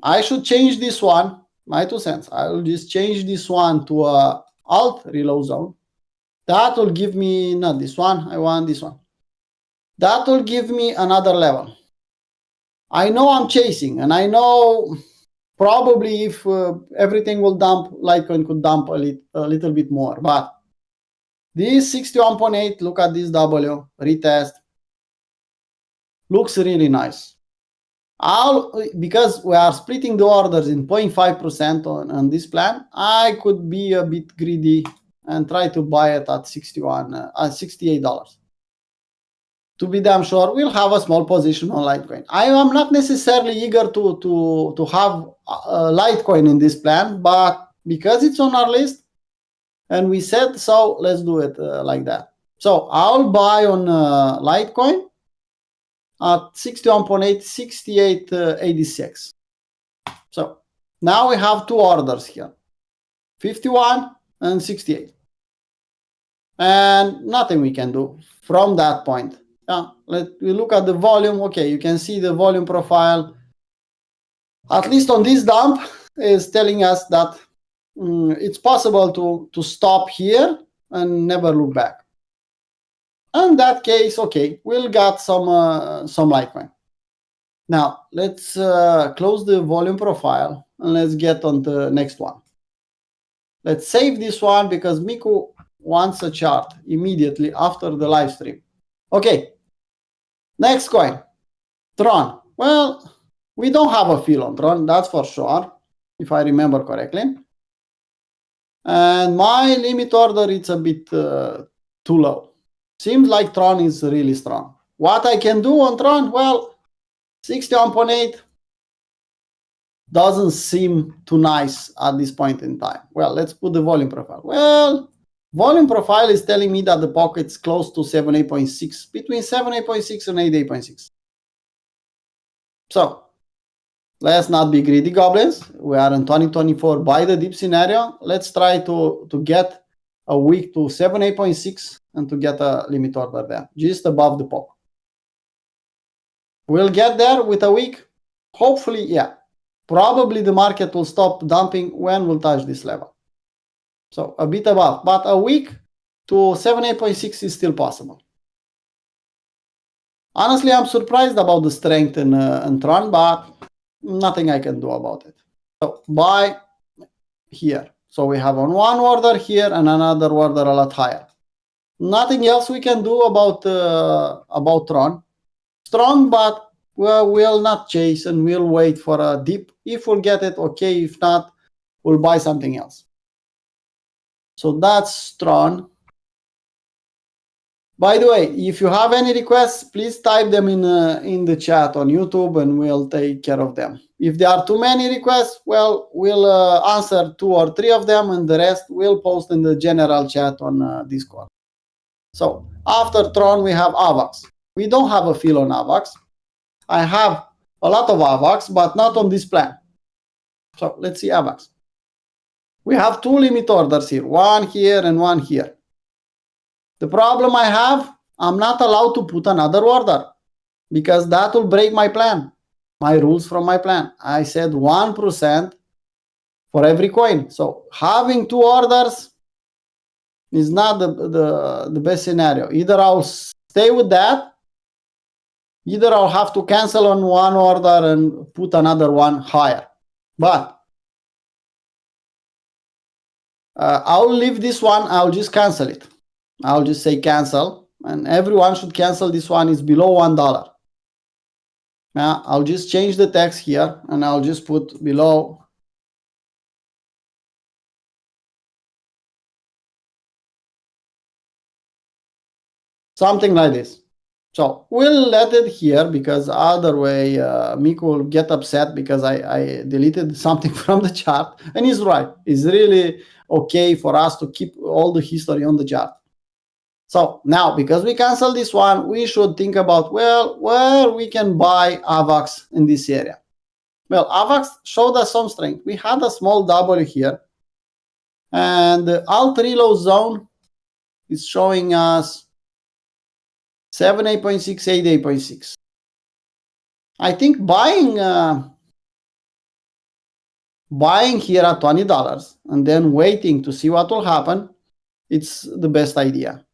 I should change this one, my 2 cents. I will just change this one to a alt reload zone. That will give me, not this one, I want this one. That will give me another level. I know I'm chasing, and I know probably if everything will dump, Litecoin could dump a little bit more. But this 61.8, look at this W, retest, looks really nice. Because we are splitting the orders in 0.5% on this plan, I could be a bit greedy and try to buy it at $68. To be damn sure, we'll have a small position on Litecoin. I am not necessarily eager to have Litecoin in this plan, but because it's on our list and we said so, let's do it like that. So I'll buy on Litecoin at 61.8, 68.86. So now we have 2 orders here, 51 and 68. And nothing we can do from that point. We look at the volume. Okay, you can see the volume profile, at least on this dump, is telling us that it's possible to stop here and never look back. In that case, okay, we'll get some Litecoin. Now, let's close the volume profile and let's get on the next one. Let's save this one because Miku wants a chart immediately after the live stream. Okay, next coin, Tron. Well, we don't have a fill on Tron, that's for sure, if I remember correctly. And my limit order is a bit too low. Seems like Tron is really strong. What I can do on Tron? Well, 61.8 doesn't seem too nice at this point in time. Well, let's put the volume profile. Well, volume profile is telling me that the pocket's close to 78.6, between 78.6 and 88.6. So let's not be greedy, goblins. We are in 2024 buy the dip scenario. Let's try to get a week to 78.6 and to get a limit order there, just above the pop. We'll get there with a week. Hopefully, yeah. Probably the market will stop dumping when we'll touch this level. So a bit above, but a week to 78.6 is still possible. Honestly, I'm surprised about the strength in Tron, but nothing I can do about it. So buy here. So we have on one order here and another order a lot higher. Nothing else we can do about Tron. Strong, but we'll not chase and we'll wait for a dip. If we'll get it, okay. If not, we'll buy something else. So that's Tron. By the way, if you have any requests, please type them in the chat on YouTube and we'll take care of them. If there are too many requests, well, we'll answer 2 or 3 of them and the rest we'll post in the general chat on Discord. So after Tron, we have AVAX. We don't have a fill on AVAX. I have a lot of AVAX, but not on this plan. So let's see AVAX. We have 2 limit orders here, one here and one here. The problem I have, I'm not allowed to put another order because that will break my plan, my rules from my plan. I said 1% for every coin. So having 2 orders is not the best scenario. Either I'll stay with that, either I'll have to cancel on one order and put another one higher. But I'll leave this one, I'll just cancel it. I'll just say cancel, and everyone should cancel this one. Is below $1. I'll just change the text here and I'll just put below something like this. So we'll let it here because other way Miko will get upset because I deleted something from the chart, and he's right. It's really okay for us to keep all the history on the chart. So now, because we cancel this one, we should think about, well, where we can buy AVAX in this area. Well, AVAX showed us some strength. We had a small W here, and the alt reload zone is showing us 78.6, 88.6. I think buying here at $20 and then waiting to see what will happen, it's the best idea.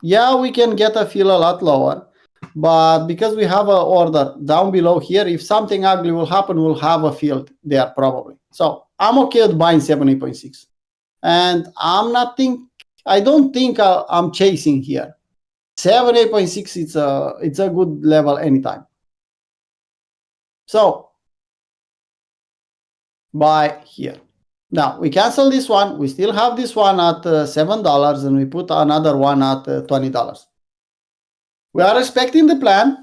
Yeah, we can get a fill a lot lower, but because we have an order down below here, if something ugly will happen, we'll have a fill there probably. So I'm okay with buying 78.6, and I don't think I'm chasing here. 78.6, it's a good level anytime. So buy here. Now we cancel this one. We still have this one at $7, and we put another one at $20. We are respecting the plan,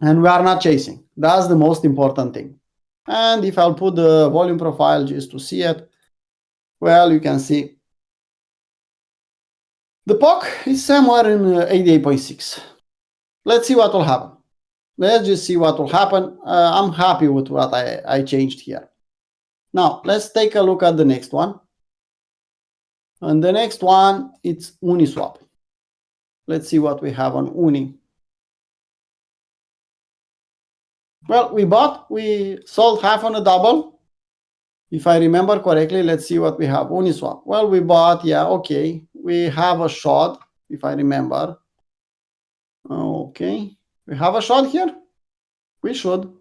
and we are not chasing. That's the most important thing. And if I'll put the volume profile just to see it, well, you can see the POC is somewhere in 88.6. Let's see what will happen. Let's just see what will happen. I'm happy with what I changed here. Now, let's take a look at the next one. And the next one, it's Uniswap. Let's see what we have on Uni. Well, we sold half on a double. If I remember correctly, let's see what we have. Uniswap. Well, we bought, yeah, okay. We have a short, if I remember. Okay. We have a short here? We should.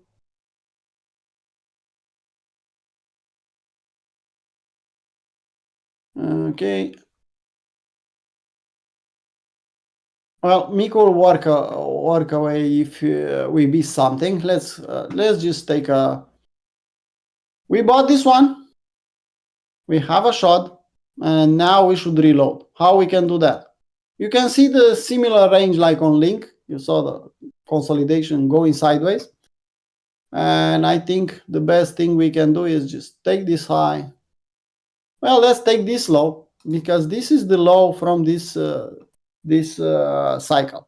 Okay. Well, Miko will work away if we miss something. Let's just take a. We bought this one. We have a shot, and now we should reload. How we can do that? You can see the similar range like on Link. You saw the consolidation going sideways. And I think the best thing we can do is just take this high. Well, let's take this low because this is the low from this cycle.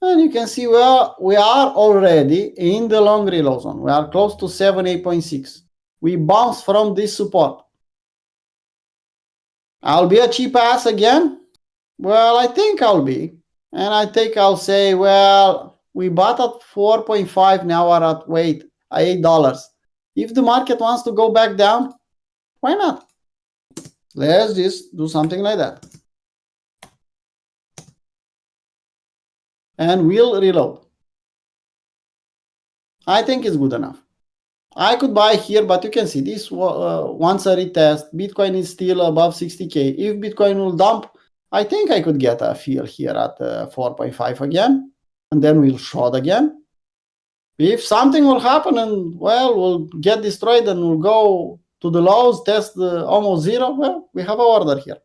And you can see, well, we are already in the long reload zone. We are close to 78.6. We bounce from this support. I'll be a cheap ass again? Well, I think I'll be. And I think I'll say, well, we bought at 4.5, now we're at, $8. If the market wants to go back down, why not? Let's just do something like that. And we'll reload. I think it's good enough. I could buy here, but you can see this once a retest. Bitcoin is still above 60K. If Bitcoin will dump, I think I could get a fill here at 4.5 again, and then we'll short again. If something will happen and, well, we'll get destroyed and we'll go to the lows, test almost zero, well, we have an order here.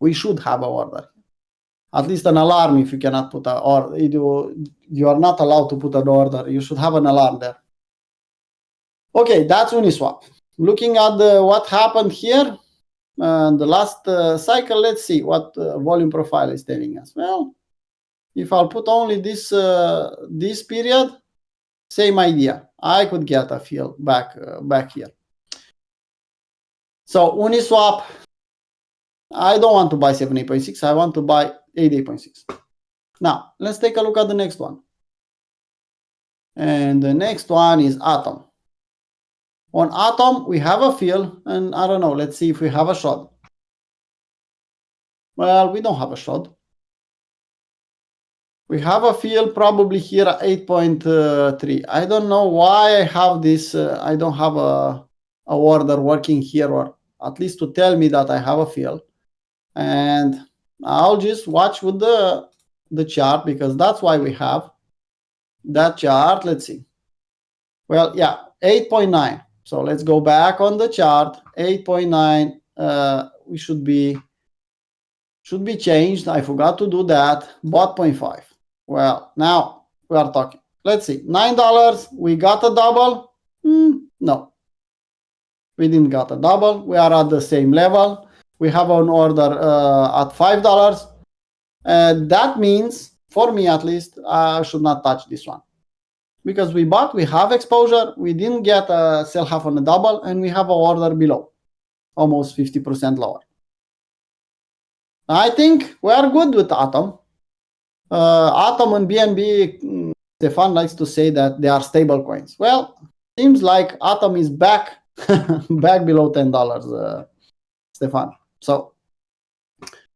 We should have an order. At least an alarm if you cannot put an order. You are not allowed to put an order. You should have an alarm there. Okay, that's Uniswap. Looking at what happened here, the last cycle, let's see what volume profile is telling us. Well, if I'll put only this period, same idea. I could get a fill back here. So Uniswap, I don't want to buy 78.6. I want to buy 88.6. Now, let's take a look at the next one. And the next one is Atom. On Atom, we have a fill, and I don't know, let's see if we have a shot. Well, we don't have a shot. We have a fill probably here at 8.3. I don't know why I have this. I don't have a order working here, or at least to tell me that I have a fill. And I'll just watch with the chart because that's why we have. that chart, let's see. Well, yeah, 8.9. So let's go back on the chart. 8.9. We should be changed. I forgot to do that. Bot 0.5. Well, now we are talking. Let's see. $9. We got a double? No, we didn't got a double. We are at the same level. We have an order at $5. That means, for me at least, I should not touch this one. Because we bought, we have exposure, we didn't get a sell half on a double, and we have an order below, almost 50% lower. I think we are good with Atom. Atom and BNB, Stefan likes to say that they are stable coins. Well, seems like Atom is back back below $10, Stefan. So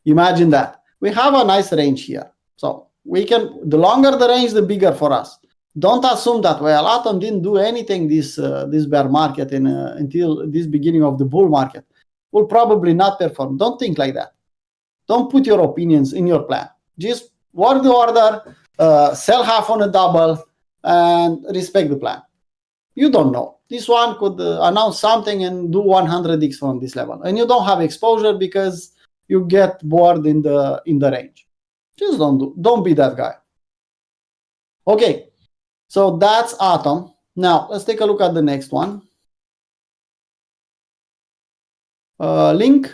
imagine that. We have a nice range here. So we can, the longer the range, the bigger for us. Don't assume that, well, Atom didn't do anything this bear market until this beginning of the bull market. Will probably not perform. Don't think like that. Don't put your opinions in your plan. Just work the order, sell half on a double, and respect the plan. You don't know. This one could announce something and do 100x from this level, and you don't have exposure because you get bored in the range. Just don't be that guy. Okay. So that's Atom. Now, let's take a look at the next one. Link.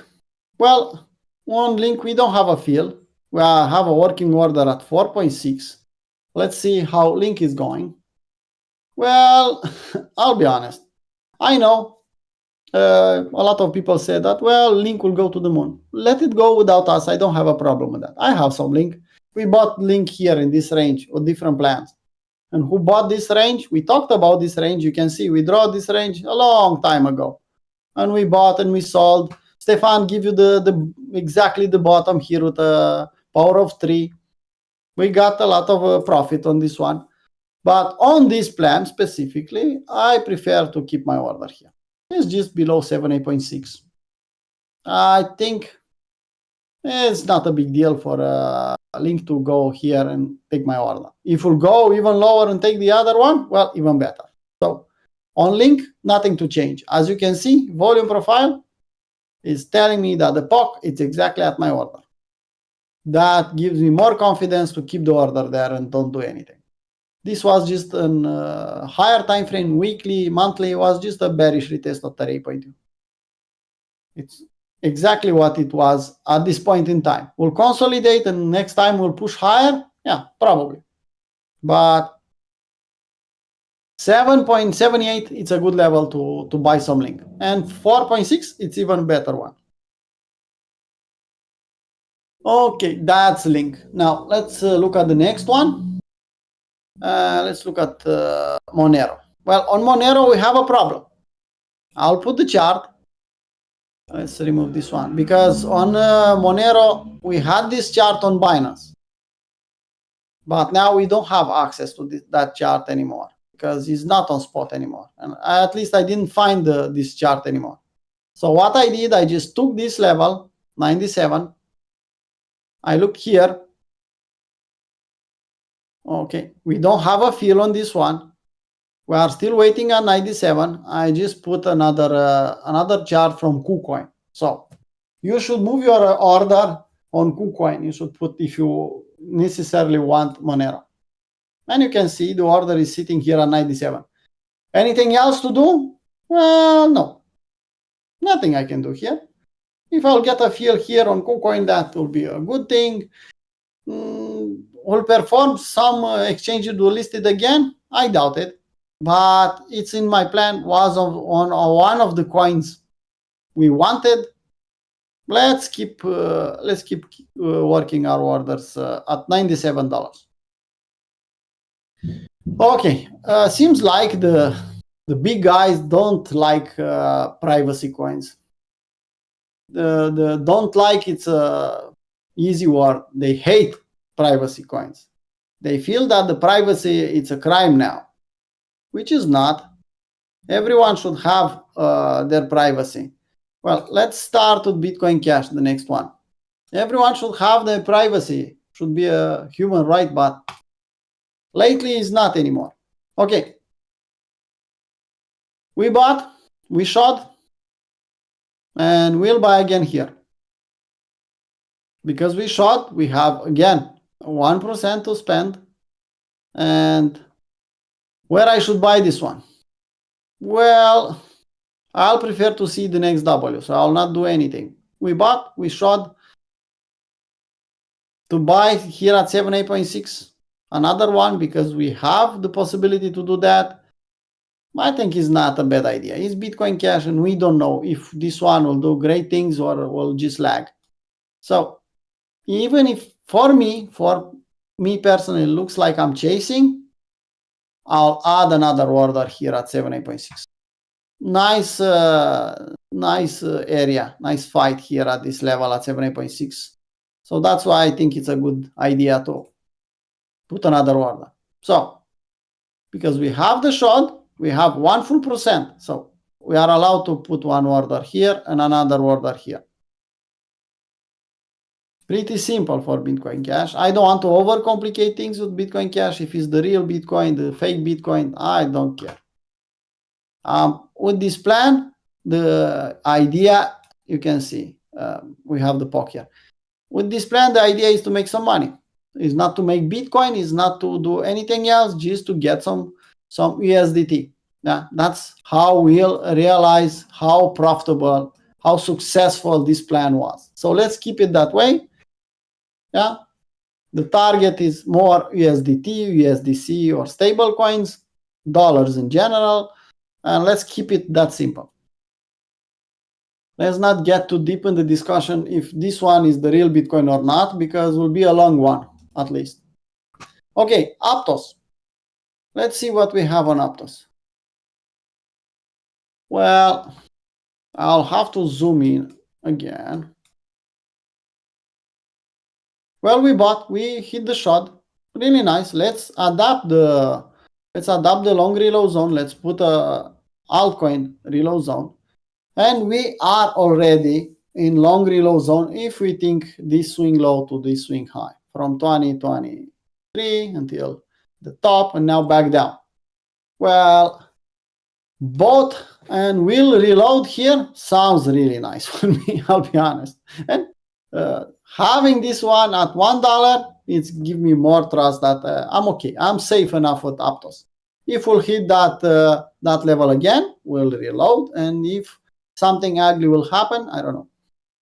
Well, on Link, we don't have a fill. We have a working order at 4.6. Let's see how Link is going. Well, I'll be honest. I know a lot of people say that, well, Link will go to the moon. Let it go without us. I don't have a problem with that. I have some Link. We bought Link here in this range with different plans. And who bought this range? We talked about this range. You can see we draw this range a long time ago. And we bought and we sold. Stefan give you the exactly the bottom here with a power of 3. We got a lot of profit on this one. But on this plan specifically, I prefer to keep my order here. It's just below 7.8.6. I think it's not a big deal for a Link to go here and take my order. If we'll go even lower and take the other one, well, even better. So on Link, nothing to change. As you can see, volume profile is telling me that the POC is exactly at my order. That gives me more confidence to keep the order there and don't do anything. This was just a higher time frame, weekly, monthly, was just a bearish retest of 38.2. It's exactly what it was at this point in time. We'll consolidate and next time we'll push higher? Yeah, probably. But 7.78, it's a good level to buy some Link. And 4.6, it's even better one. Okay, that's Link. Now, let's look at the next one. Let's look at Monero. Well, on Monero, we have a problem. I'll put the chart. Let's remove this one. Because on Monero, we had this chart on Binance. But now we don't have access to that chart anymore. Because it's not on spot anymore. And at least I didn't find this chart anymore. So what I did, I just took this level, 97. I look here. Okay, we don't have a fill on this one. We are still waiting at 97. I just put another chart from KuCoin. So you should move your order on KuCoin. You should put if you necessarily want Monero. And you can see the order is sitting here at 97. Anything else to do? Well, no. Nothing I can do here. If I'll get a fill here on KuCoin, that will be a good thing. Will perform some exchanges will list it again? I doubt it. But it's in my plan, was on one of the coins we wanted. Let's keep working our orders at $97. Okay, seems like the big guys don't like privacy coins. The don't like, it's a easy word. They hate privacy coins. They feel that the privacy, it's a crime now, which is not. Everyone should have their privacy. Well, let's start with Bitcoin Cash, the next one. Everyone should have their privacy. Should be a human right, but Lately, it's not anymore. Okay. We bought, we short, and we'll buy again here. Because we short, we have again 1% to spend. And where I should buy this one? Well, I'll prefer to see the next W, so I'll not do anything. We bought, we short to buy here at 78.6. Another one, because we have the possibility to do that. I think it's not a bad idea. It's Bitcoin Cash, and we don't know if this one will do great things or will just lag. So even if for me personally, it looks like I'm chasing, I'll add another order here at 78.6. Nice area, nice fight here at this level at 78.6. So that's why I think it's a good idea to put another order. So because we have the short, we have 1 full percent. So we are allowed to put one order here and another order here. Pretty simple for Bitcoin Cash. I don't want to overcomplicate things with Bitcoin Cash. If it's the real Bitcoin, the fake Bitcoin, I don't care. With this plan, the idea, you can see, we have the POC here. With this plan, the idea is to make some money. It's not to make Bitcoin, it's not to do anything else, just to get some USDT. Yeah, that's how we'll realize how profitable, how successful this plan was. So let's keep it that way. Yeah, the target is more USDT, USDC, or stable coins, dollars in general, and let's keep it that simple. Let's not get too deep in the discussion if this one is the real Bitcoin or not, because it will be a long one, at least. Okay, Aptos. Let's see what we have on Aptos. Well, I'll have to zoom in again. Well, we hit the shot. Really nice. Let's adapt the long reload zone. Let's put a altcoin reload zone. And we are already in long reload zone if we think this swing low to this swing high from 2023 until the top and now back down. Well, bought and will reload here sounds really nice for me, I'll be honest. And having this one at $1, it's give me more trust that I'm okay. I'm safe enough with Aptos. If we'll hit that level again, we'll reload. And if something ugly will happen, I don't know,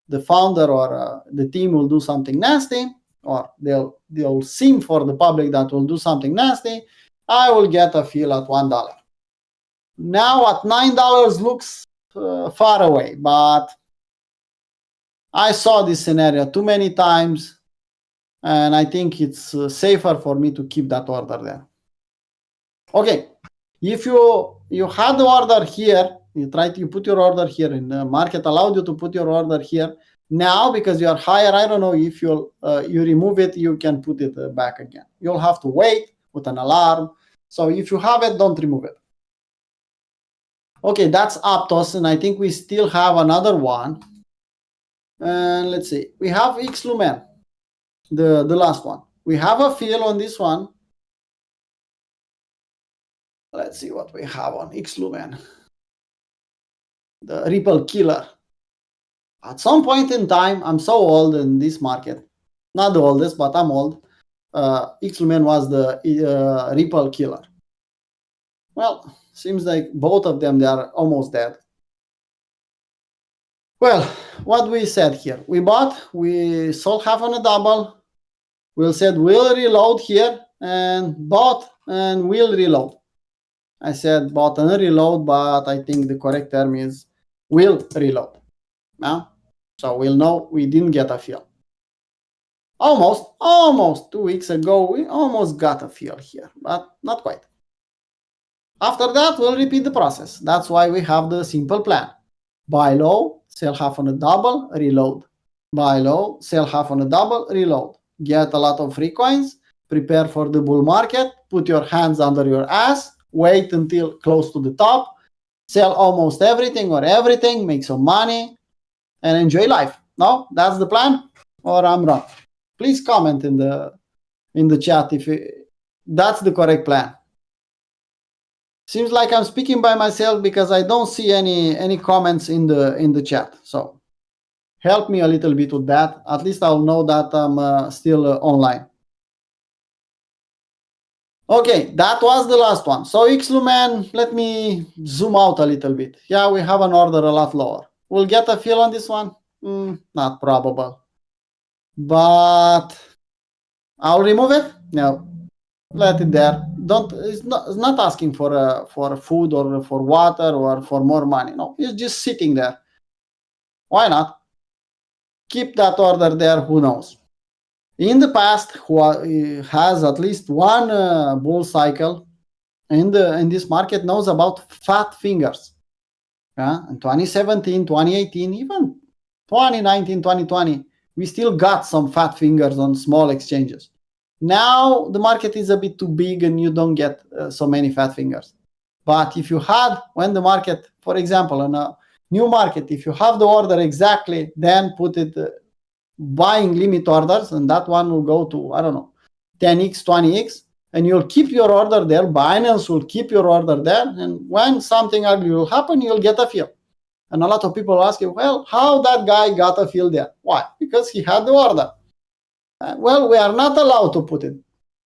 the founder or the team will do something nasty, or they'll seem for the public that will do something nasty, I will get a fill at $1. Now at $9 looks far away, but I saw this scenario too many times, and I think it's safer for me to keep that order there. Okay, if you had the order here, you put your order here, and the market allowed you to put your order here. Now, because you are higher, I don't know if you remove it, you can put it back again. You'll have to wait with an alarm. So if you have it, don't remove it. Okay, that's Aptos, and I think we still have another one. And let's see, we have Xlumen, the last one. We have a fill on this one. Let's see what we have on Xlumen. The Ripple killer. At some point in time, I'm so old in this market, not the oldest, but I'm old. Xlumen was the Ripple killer. Well, seems like both of them, they are almost dead. Well, what we said here, we bought, we sold half on a double. We said we'll reload here, and bought and we'll reload. I said bought and reload, but I think the correct term is will reload. Now, so we'll know we didn't get a fill. Almost 2 weeks ago, we almost got a fill here, but not quite. After that, we'll repeat the process. That's why we have the simple plan. Buy low, sell half on a double, reload. Buy low, sell half on a double, reload. Get a lot of free coins, prepare for the bull market, put your hands under your ass, wait until close to the top, sell almost everything or everything, make some money, and enjoy life. No, that's the plan, or I'm wrong. Please comment in the chat if that's the correct plan. Seems like I'm speaking by myself because I don't see any comments in the chat. So help me a little bit with that. At least I'll know that I'm still online. Okay, that was the last one. So Xlumen, let me zoom out a little bit. Yeah, we have an order a lot lower. We'll get a fill on this one? Not probable. But I'll remove it? No. Let it there. It's not asking for food or for water or for more money. No, it's just sitting there. Why not? Keep that order there, who knows? In the past, who has at least one bull cycle in this market knows about fat fingers. In 2017, 2018, even 2019, 2020, we still got some fat fingers on small exchanges. Now the market is a bit too big and you don't get so many fat fingers. But if you had, when the market, for example, in a new market, if you have the order exactly, then put it buying limit orders, and that one will go to, I don't know, 10x, 20x, and you'll keep your order there. Binance will keep your order there, and when something ugly will happen, you'll get a fill. And a lot of people ask you, well, how that guy got a fill there? Why? Because he had the order. Well, we are not allowed to put it,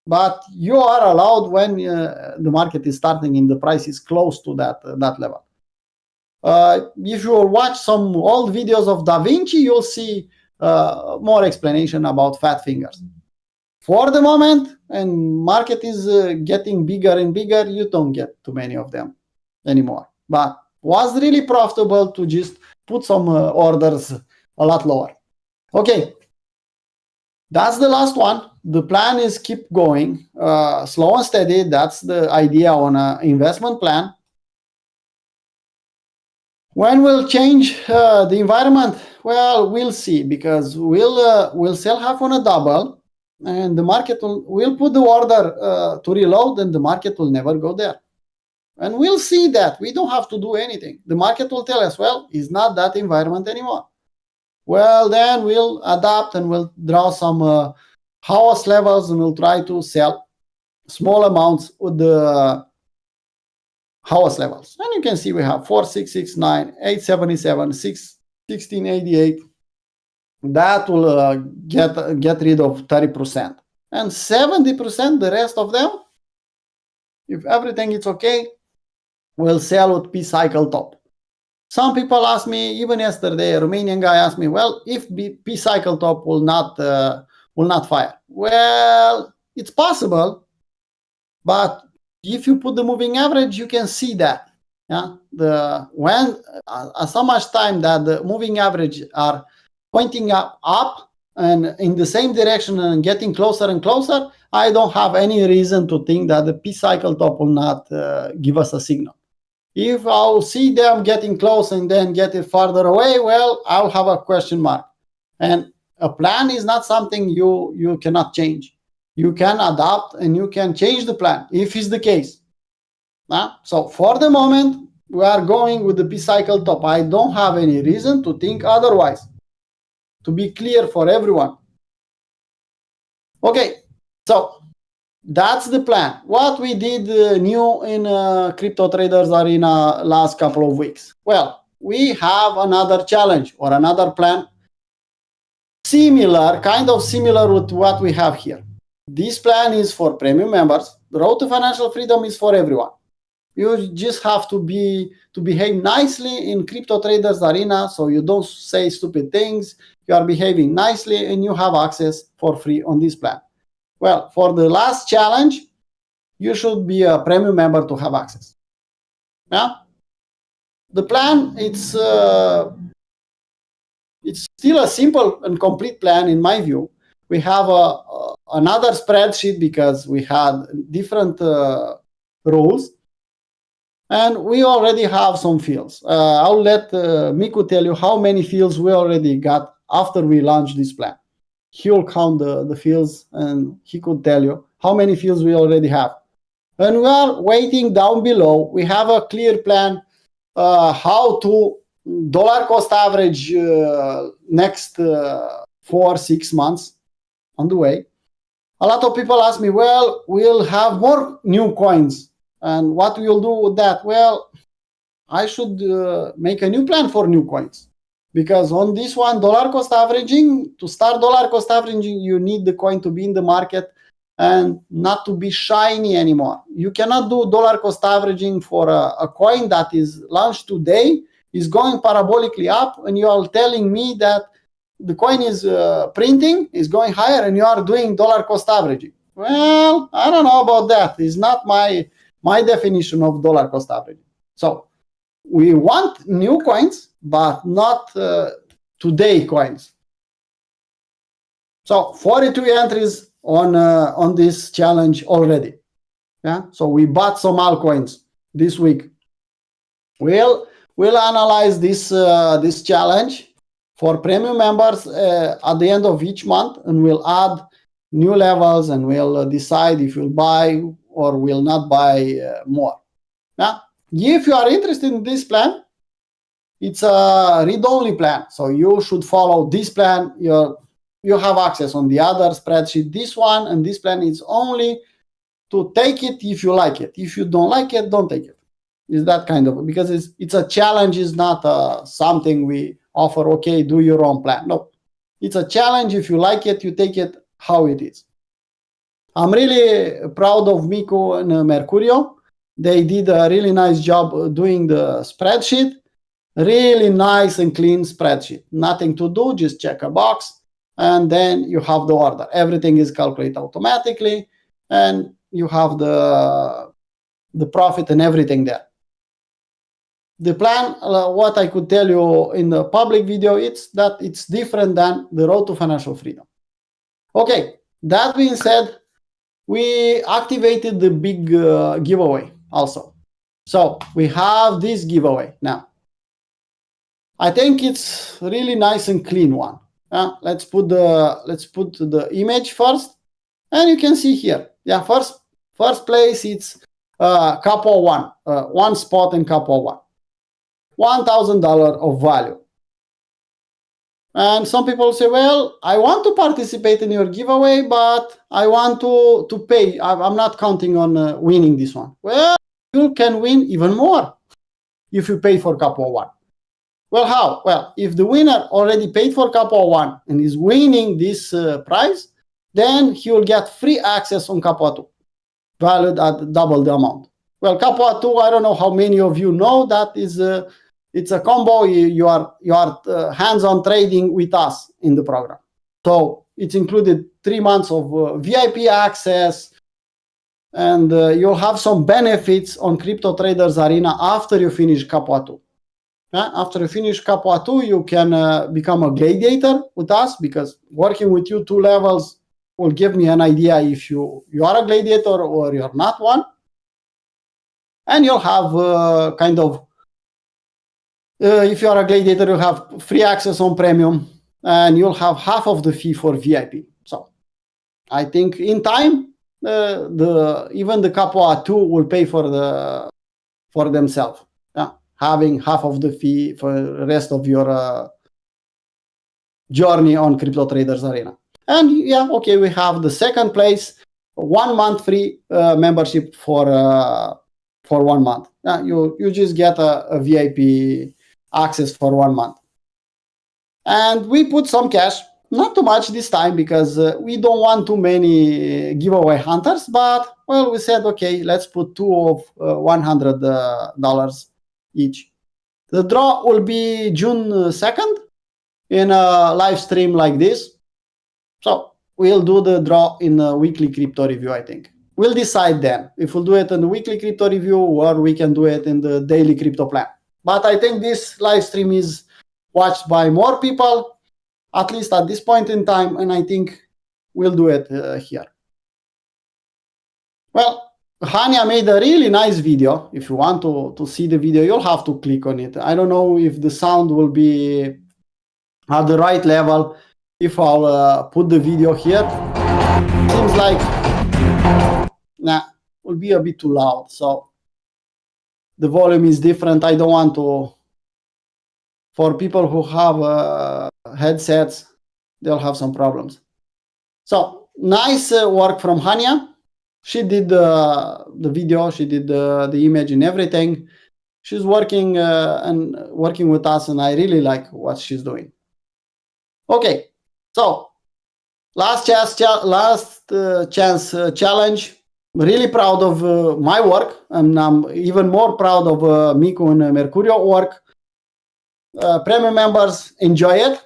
but you are allowed when the market is starting and the price is close to that level. If you watch some old videos of Da Vinci, you'll see more explanation about fat fingers. For the moment, and market is getting bigger and bigger, you don't get too many of them anymore. But was really profitable to just put some orders a lot lower. Okay, that's the last one. The plan is keep going slow and steady. That's the idea on an investment plan. When we'll change the environment? Well, we'll see, because we'll sell half on a double, and the market will put the order to reload, and the market will never go there. And we'll see that. We don't have to do anything. The market will tell us, well, it's not that environment anymore. Well, then we'll adapt and we'll draw some house levels, and we'll try to sell small amounts with the house levels. And you can see we have 4669, 877, 1688. That will get rid of 30%. And 70%, the rest of them, if everything is okay, will sell with P-cycle top. Some people ask me, even yesterday, a Romanian guy asked me, well, if P-cycle top will not fire. Well, it's possible, but if you put the moving average, you can see that. Yeah, so much time that the moving average are pointing up and in the same direction and getting closer and closer, I don't have any reason to think that the P-cycle top will not give us a signal. If I'll see them getting close and then get it farther away, well, I'll have a question mark. And a plan is not something you cannot change. You can adapt and you can change the plan if it's the case. So for the moment, we are going with the P-cycle top. I don't have any reason to think otherwise, to be clear for everyone. Okay, so that's the plan. What we did new in Crypto Traders Arena last couple of weeks. Well, we have another challenge or another plan similar, kind of similar with what we have here. This plan is for premium members. The road to financial freedom is for everyone. You just have to behave nicely in Crypto Traders Arena, so you don't say stupid things. You are behaving nicely and you have access for free on this plan. Well, for the last challenge, you should be a premium member to have access. Yeah? The plan, it's still a simple and complete plan in my view. We have another spreadsheet because we had different rules, and we already have some fields. I'll let Miku tell you how many fields we already got after we launched this plan. He will count the fields and he could tell you how many fields we already have. And we are waiting down below. We have a clear plan how to dollar cost average next 4-6 months on the way. a lot of people ask me, well, we'll have more new coins. And what we'll do with that? Well, I should make a new plan for new coins. Because on this one, dollar cost averaging, to start dollar cost averaging, you need the coin to be in the market and not to be shiny anymore. You cannot do dollar cost averaging for a coin that is launched today, is going parabolically up, and you are telling me that the coin is printing, is going higher, and you are doing dollar cost averaging. Well, I don't know about that. It's not my definition of dollar cost averaging. So we want new coins, but not today coins. So 42 entries on this challenge already. Yeah. So we bought some altcoins this week. We'll analyze this challenge for premium members at the end of each month, and we'll add new levels, and we'll decide if we'll buy or will not buy more. Yeah. If you are interested in this plan, it's a read-only plan. So you should follow this plan. You have access on the other spreadsheet. This one and this plan is only to take it if you like it. If you don't like it, don't take it. It's that kind of, because it's a challenge. It's not something we offer, okay, do your own plan. No, it's a challenge. If you like it, you take it how it is. I'm really proud of Miku and Mercurio. They did a really nice job doing the spreadsheet. Really nice and clean spreadsheet. Nothing to do, just check a box, and then you have the order. Everything is calculated automatically, and you have the profit and everything there. The plan, what I could tell you in the public video, it's that it's different than the road to financial freedom. Okay, that being said, we activated the big giveaway also. So we have this giveaway now. I think it's really nice and clean one. Let's put the image first, and you can see here. Yeah, first place it's Capo 1, one spot in Capo 1, $1,000 of value. And some people say, well, I want to participate in your giveaway, but I want to pay. I'm not counting on winning this one. Well, you can win even more if you pay for Capo 1. Well, how? Well, if the winner already paid for Capo 1 and is winning this prize, then he will get free access on Capo 2, valued at double the amount. Well, Capo 2, I don't know how many of you know that is it's a combo. You are hands-on trading with us in the program. So it's included 3 months of VIP access, and you'll have some benefits on Crypto Traders Arena after you finish Capo 2. After you finish Capo 2, you can become a gladiator with us, because working with you 2 levels will give me an idea if you are a gladiator or you're not one. And you'll have kind of, if you are a gladiator, you have free access on premium, and you'll have half of the fee for VIP. So I think in time, even the Capo 2 will pay for themselves. Having half of the fee for the rest of your journey on Crypto Traders Arena. And yeah, okay, we have the second place, 1 month free membership for 1 month. You just get a VIP access for 1 month. And we put some cash, not too much this time, because we don't want too many giveaway hunters, but well, we said, okay, let's put 2 of $100 each. The draw will be June 2nd in a live stream like this. So we'll do the draw in a weekly crypto review, I think. We'll decide then if we'll do it in the weekly crypto review or we can do it in the daily crypto plan. But I think this live stream is watched by more people, at least at this point in time, and I think we'll do it here. Well, Hania made a really nice video. If you want to see the video, you'll have to click on it. I don't know if the sound will be at the right level if I'll put the video here. Seems like will be a bit too loud, so the volume is different. I don't want to, for people who have headsets, they'll have some problems. So nice work from Hania. She did the video, she did the image and everything. She's working and working with us, and I really like what she's doing. Okay, so last chance challenge. Really proud of my work, and I'm even more proud of Miku and Mercurio work. Premium members, enjoy it.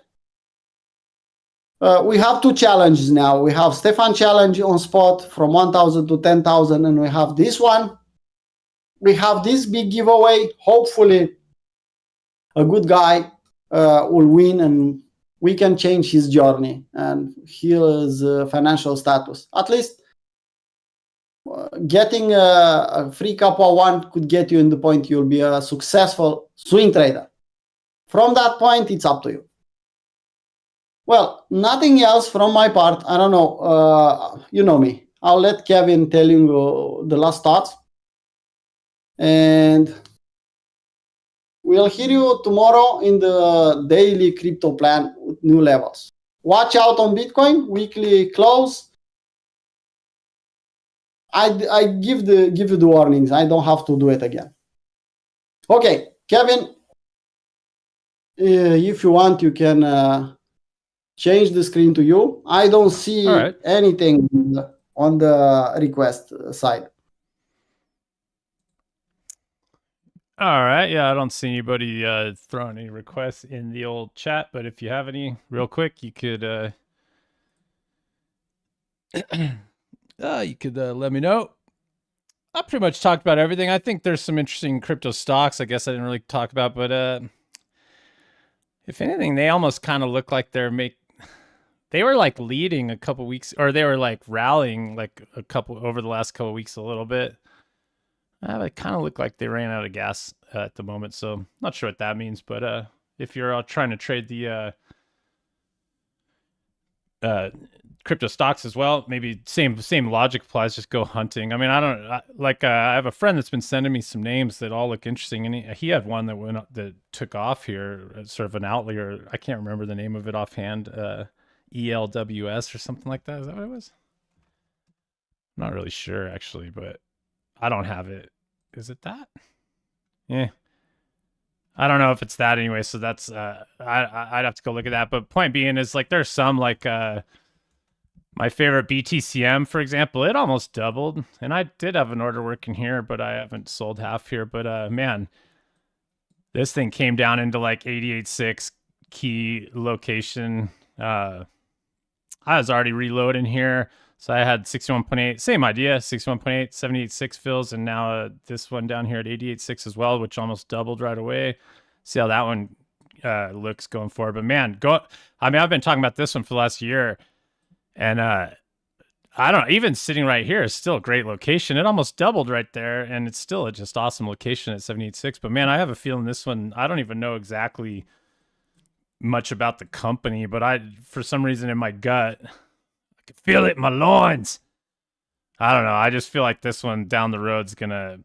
We have two challenges now. We have Stefan challenge on spot from 1,000 to 10,000, and we have this one. We have this big giveaway. Hopefully, a good guy will win, and we can change his journey and his financial status. At least getting a free Kappa 1 could get you in the point you'll be a successful swing trader. From that point, it's up to you. Well, nothing else from my part. I don't know. You know me. I'll let Kevin tell you the last thoughts. And we'll hear you tomorrow in the daily crypto plan with new levels. Watch out on Bitcoin, weekly close. I give you the warnings. I don't have to do it again. Okay, Kevin, if you want, you can change the screen to you. I don't see anything on the request side. All right. Yeah, I don't see anybody throwing any requests in the old chat, but if you have any real quick, you could let me know. I pretty much talked about everything. I think there's some interesting crypto stocks I guess I didn't really talk about, but if anything, they almost kind of look like they were like leading a couple weeks, or they were like rallying like over the last couple weeks a little bit. They kind of look like they ran out of gas at the moment, so not sure what that means. But if you're trying to trade the crypto stocks as well, maybe same logic applies. Just go hunting. I mean, I have a friend that's been sending me some names that all look interesting, and he had one that took off here, sort of an outlier. I can't remember the name of it offhand. ELWS or something like that. Is that what it was? I'm not really sure actually, but I don't have it. Is it that? Yeah. I don't know if it's that anyway, so that's I'd have to go look at that. But point being is like there's some like my favorite BTCM, for example, it almost doubled. And I did have an order working here, but I haven't sold half here. But man, this thing came down into like 88.6 key location. I was already reloading here. So I had 61.8, same idea, 61.8, 78.6 fills, and now this one down here at 88.6 as well, which almost doubled right away. See how that one looks going forward. But man, I've been talking about this one for the last year, and I don't know, even sitting right here is still a great location. It almost doubled right there, and it's still a just awesome location at 78.6. But man, I have a feeling this one, I don't even know exactly much about the company, but for some reason in my gut, I can feel it in my loins. I don't know. I just feel like this one down the road's gonna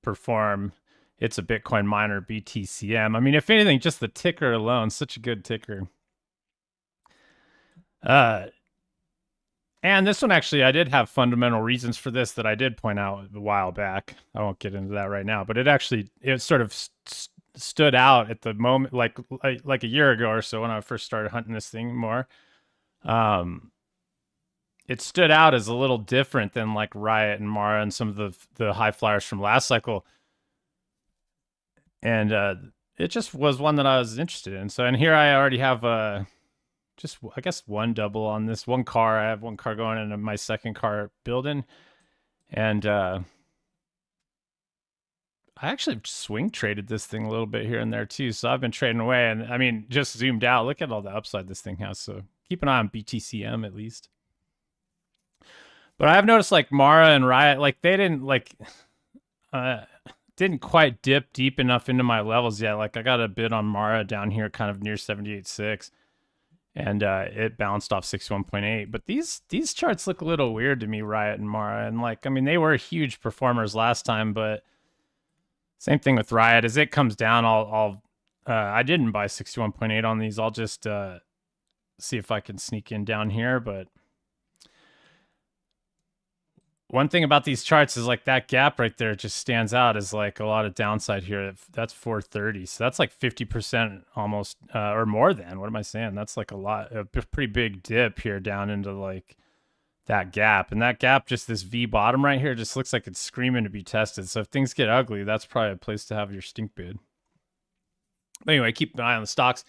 perform. It's a Bitcoin miner, BTCM. I mean, if anything, just the ticker alone, such a good ticker. And this one actually, I did have fundamental reasons for this that I did point out a while back. I won't get into that right now, but it sort of stood out at the moment, like a year ago or so when I first started hunting this thing more. It stood out as a little different than like Riot and Mara and some of the high flyers from last cycle. And it just was one that I was interested in. So, and here I already have just, I guess, one double on this one car. I have one car going and my second car building. And I actually swing traded this thing a little bit here and there too. So I've been trading away, and I mean, just zoomed out, look at all the upside this thing has. So keep an eye on BTCM at least. But I have noticed like Mara and Riot, like they didn't didn't quite dip deep enough into my levels yet. Like I got a bid on Mara down here kind of near 78.6, and it bounced off 61.8. But these charts look a little weird to me, Riot and Mara. And like, I mean, they were huge performers last time, but same thing with Riot. As it comes down, I didn't buy 61.8 on these. I'll just see if I can sneak in down here, but one thing about these charts is like that gap right there just stands out as like a lot of downside here. That's 430. So that's like 50% almost, or more than, what am I saying? That's like a pretty big dip here down into like that gap. And that gap, just this V bottom right here, just looks like it's screaming to be tested. So if things get ugly, that's probably a place to have your stink bid. But anyway, keep an eye on the stocks.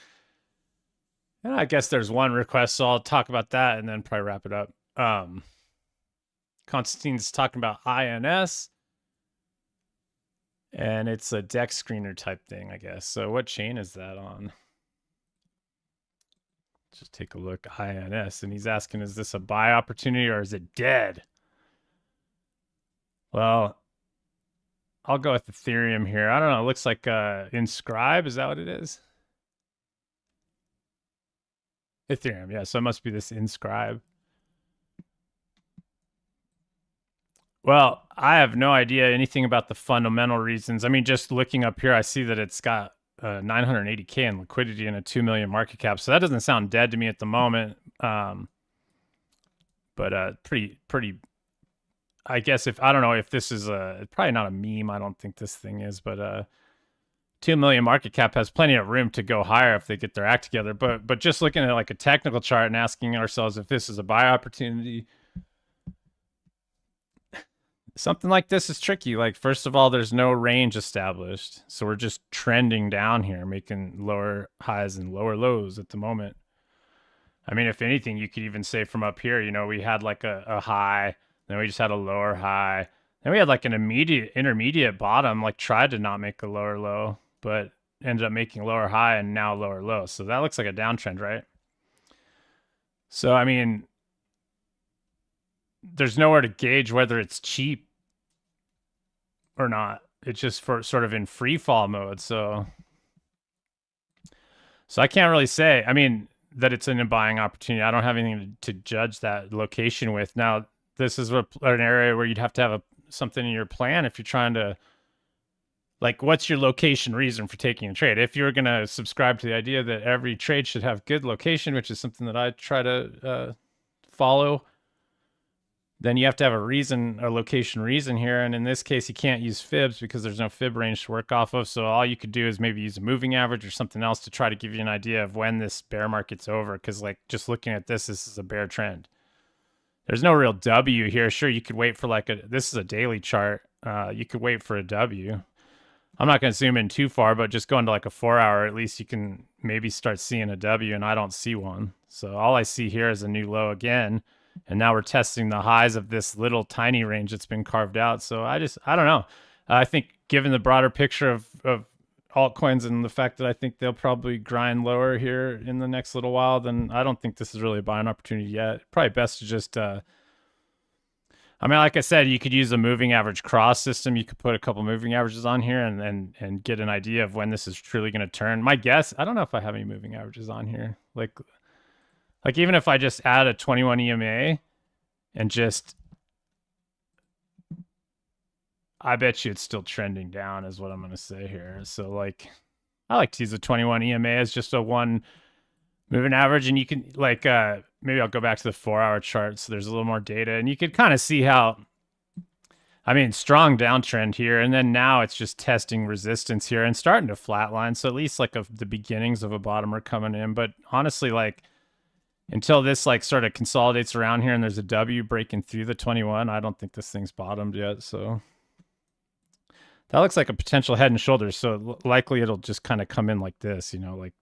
And I guess there's one request, so I'll talk about that and then probably wrap it up. Constantine's talking about INS, and it's a deck screener type thing, I guess. So what chain is that on? Just take a look. INS, and he's asking, is this a buy opportunity or is it dead? Well, I'll go with Ethereum here. I don't know. It looks like Inscribe. Is that what it is? Ethereum, yeah. So it must be this Inscribe. Well, I have no idea anything about the fundamental reasons. I mean, just looking up here, I see that it's got 980K in liquidity and a 2 million market cap. So that doesn't sound dead to me at the moment. But pretty, I guess I don't know if this is probably not a meme. I don't think this thing is, but 2 million market cap has plenty of room to go higher if they get their act together. But just looking at like a technical chart and asking ourselves if this is a buy opportunity, something like this is tricky. Like, first of all, there's no range established. So we're just trending down here, making lower highs and lower lows at the moment. I mean, if anything, you could even say from up here, we had like a high, then we just had a lower high. Then we had like an intermediate bottom, like tried to not make a lower low, but ended up making lower high and now lower low. So that looks like a downtrend, right? So, I mean, there's nowhere to gauge whether it's cheap or not. It's just for sort of in free fall mode. So I can't really say, I mean, that it's in a buying opportunity. I don't have anything to judge that location with. Now, this is an area where you'd have to have something in your plan if you're trying to, like, what's your location reason for taking a trade? If you're going to subscribe to the idea that every trade should have good location, which is something that I try to follow, then you have to have a location reason here. And in this case, you can't use fibs because there's no fib range to work off of. So all you could do is maybe use a moving average or something else to try to give you an idea of when this bear market's over. Because like just looking at this is a bear trend. There's no real W here. Sure, you could wait for this is a daily chart. You could wait for a W. I'm not going to zoom in too far, but just going to like a 4 hour, at least you can maybe start seeing a W, and I don't see one. So all I see here is a new low again. And now we're testing the highs of this little tiny range that's been carved out. So I don't know. I think given the broader picture of altcoins and the fact that I think they'll probably grind lower here in the next little while, then I don't think this is really a buying opportunity yet. Probably best to just, I mean, like I said, you could use a moving average cross system. You could put a couple moving averages on here and get an idea of when this is truly going to turn. My guess, I don't know if I have any moving averages on here. Like even if I just add a 21 EMA and just, I bet you it's still trending down is what I'm going to say here. So like, I like to use a 21 EMA as just a one moving average. And you can like, maybe I'll go back to the 4 hour chart. So there's a little more data and you could kind of see how, I mean, strong downtrend here. And then now it's just testing resistance here and starting to flatline. So at least like the beginnings of a bottom are coming in. But honestly, like, until this like sort of consolidates around here and there's a W breaking through the 21, I don't think this thing's bottomed yet. So that looks like a potential head and shoulders. So likely it'll just kind of come in like this, like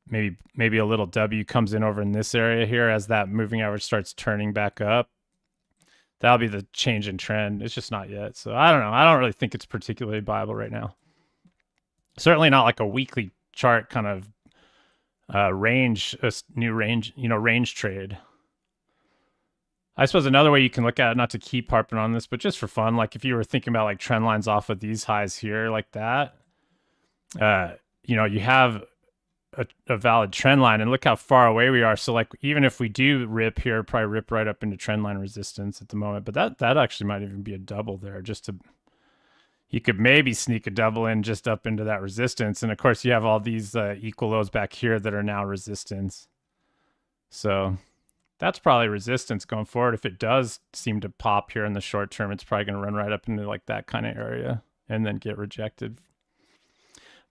maybe a little W comes in over in this area here as that moving average starts turning back up. That'll be the change in trend. It's just not yet. So I don't know. I don't really think it's particularly viable right now. Certainly not like a weekly chart kind of range, a new range, range trade. I suppose another way you can look at it, not to keep harping on this, but just for fun, like if you were thinking about like trend lines off of these highs here like that, you have a valid trend line and look how far away we are. So like even if we do rip here, probably rip right up into trend line resistance at the moment, but that actually might even be a double there you could maybe sneak a double in just up into that resistance. And of course you have all these equal lows back here that are now resistance. So that's probably resistance going forward. If it does seem to pop here in the short term, it's probably going to run right up into like that kind of area and then get rejected.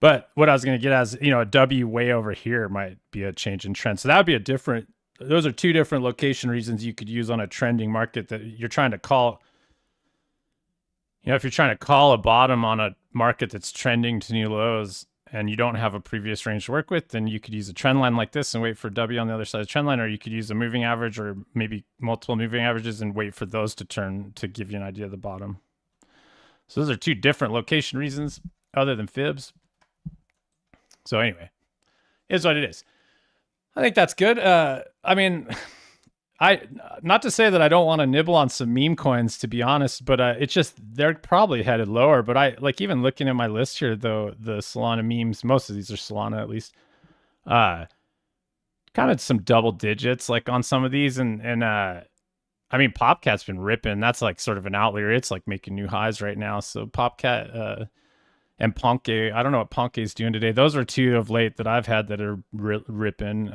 But what I was going to get as, a W way over here might be a change in trend. So that would be a different, those are two different location reasons you could use on a trending market that you're trying to call. If you're trying to call a bottom on a market that's trending to new lows and you don't have a previous range to work with, then you could use a trend line like this and wait for W on the other side of the trend line, or you could use a moving average or maybe multiple moving averages and wait for those to turn to give you an idea of the bottom. So those are two different location reasons other than fibs. So anyway, is what it is. I think that's good. Not to say that I don't want to nibble on some meme coins, to be honest, but it's just they're probably headed lower. But I like even looking at my list here, though, the Solana memes, most of these are Solana at least. Kind of some double digits like on some of these, and Popcat's been ripping. That's like sort of an outlier. It's like making new highs right now. So Popcat and Ponke, I don't know what Ponke's doing today. Those are two of late that I've had that are ripping.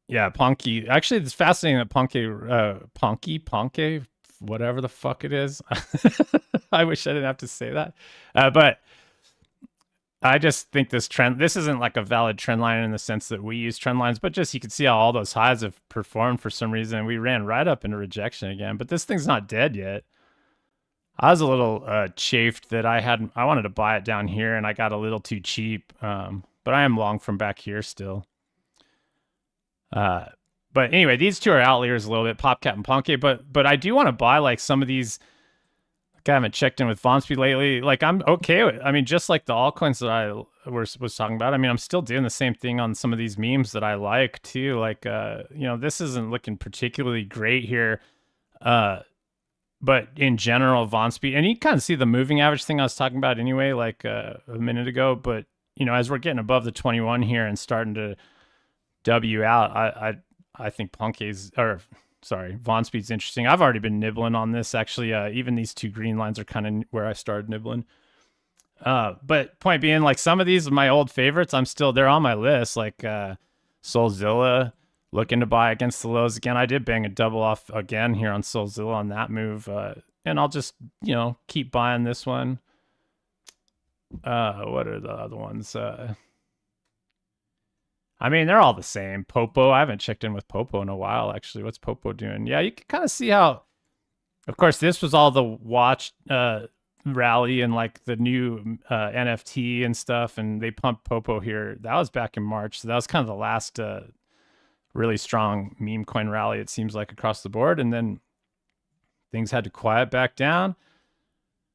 Yeah, Ponke. Actually, it's fascinating that Ponke, whatever the fuck it is. I wish I didn't have to say that. But I just think this isn't like a valid trend line in the sense that we use trend lines, but just you can see how all those highs have performed for some reason. We ran right up into rejection again, but this thing's not dead yet. I was a little chafed that I wanted to buy it down here and I got a little too cheap. But I am long from back here still. But anyway, these two are outliers a little bit, Popcat and Ponke. But I do want to buy like some of these. Like, I haven't checked in with Vonspeed lately. Like I'm okay with. Just like the altcoins that I was talking about. I'm still doing the same thing on some of these memes that I like too. Like this isn't looking particularly great here. But in general, Vonspeed, and you kind of see the moving average thing I was talking about anyway, like a minute ago. But as we're getting above the 21 here and starting to W out, I think Vonspeed's interesting. I've already been nibbling on this actually. Even these two green lines are kind of where I started nibbling. But point being, like some of these are my old favorites. They're on my list, like Solzilla. Looking to buy against the lows again. I did bang a double off again here on Solzilla on that move. And I'll just, keep buying this one. What are the other ones? They're all the same. Popo, I haven't checked in with Popo in a while, actually. What's Popo doing? Yeah, you can kind of see how, of course, this was all the watch rally and like the new NFT and stuff. And they pumped Popo here. That was back in March. So that was kind of the last really strong meme coin rally, it seems like, across the board. And then things had to quiet back down.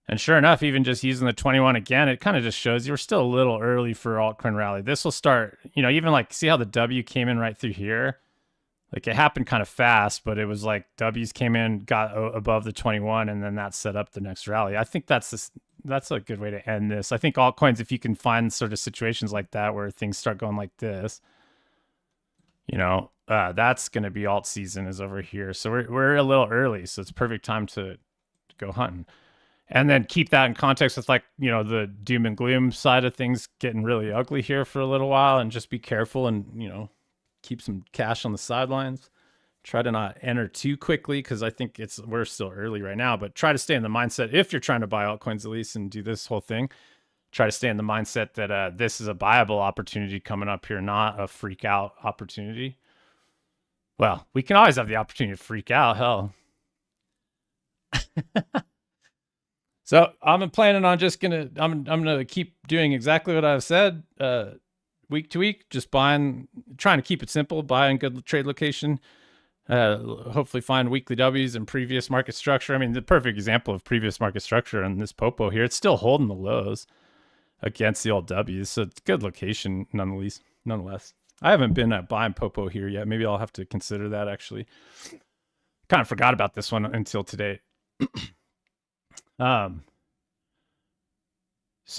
And sure enough, even just using the 21 again, it kind of just shows you we're still a little early for altcoin rally. This will start, even like, see how the W came in right through here? Like it happened kind of fast, but it was like W's came in, got above the 21, and then that set up the next rally. I think that's a good way to end this. I think altcoins, if you can find sort of situations like that where things start going like this, that's going to be alt season is over here. So we're a little early. So it's perfect time to go hunting. And then keep that in context with like, the doom and gloom side of things getting really ugly here for a little while, and just be careful and, keep some cash on the sidelines. Try to not enter too quickly because I think we're still early right now, but try to stay in the mindset if you're trying to buy altcoins at least and do this whole thing. Try to stay in the mindset that this is a buyable opportunity coming up here, not a freak out opportunity. Well, we can always have the opportunity to freak out. Hell. So I'm planning on I'm gonna keep doing exactly what I've said, week to week, just trying to keep it simple, buying good trade location, hopefully find weekly W's and previous market structure. The perfect example of previous market structure on this Popo here, it's still holding the lows against the old W's. So it's good location nonetheless. I haven't been buying Popo here yet. Maybe I'll have to consider that actually. Kind of forgot about this one until today. So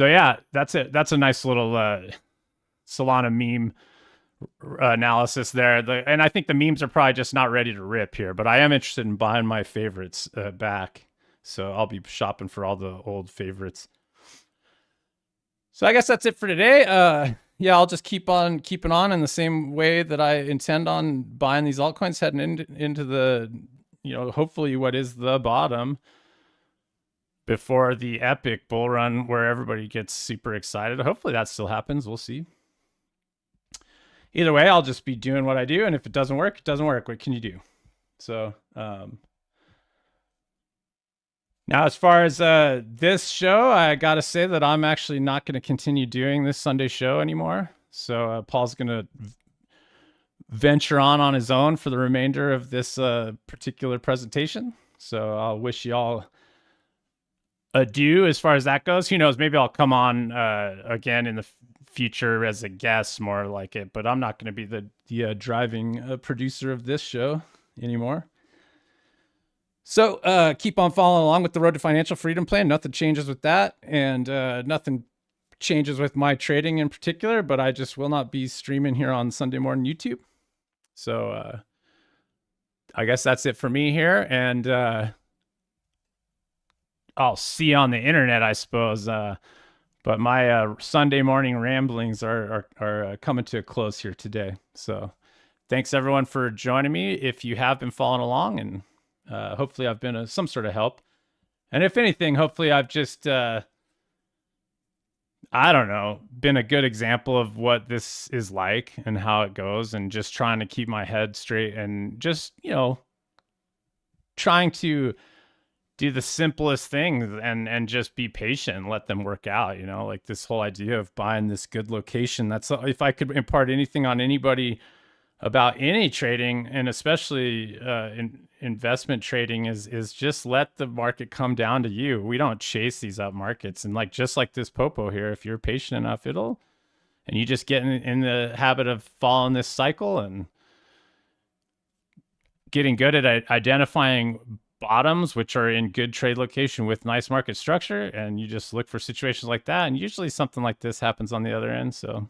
yeah, that's it. That's a nice little Solana meme analysis there. And I think the memes are probably just not ready to rip here, but I am interested in buying my favorites back. So I'll be shopping for all the old favorites. So I guess that's it for today. yeah, I'll just keep on keeping on in the same way that I intend on buying these altcoins heading into the, hopefully what is the bottom before the epic bull run where everybody gets super excited. Hopefully that still happens. We'll see. Either way, I'll just be doing what I do. And if it doesn't work, it doesn't work. What can you do? So, now, as far as this show, I got to say that I'm actually not going to continue doing this Sunday show anymore. So Paul's going to venture on his own for the remainder of this particular presentation. So I'll wish you all adieu as far as that goes. Who knows? Maybe I'll come on again in the future as a guest, more like it. But I'm not going to be the driving producer of this show anymore. So keep on following along with the Road to Financial Freedom plan. Nothing changes with that, and nothing changes with my trading in particular, but I just will not be streaming here on Sunday morning YouTube. So I guess that's it for me here, and I'll see you on the internet, I suppose. But my Sunday morning ramblings are coming to a close here today. So thanks everyone for joining me. If you have been following along, and hopefully I've been some sort of help. And if anything, hopefully I've just, I don't know, been a good example of what this is like and how it goes, and just trying to keep my head straight and just, trying to do the simplest things and just be patient and let them work out, like this whole idea of buying this good location. That's, if I could impart anything on anybody about any trading, and especially investment trading, is just let the market come down to you. We don't chase these up markets. And just like this popo here, if you're patient enough, and you just get in the habit of following this cycle and getting good at identifying bottoms, which are in good trade location with nice market structure, and you just look for situations like that, and usually something like this happens on the other end. So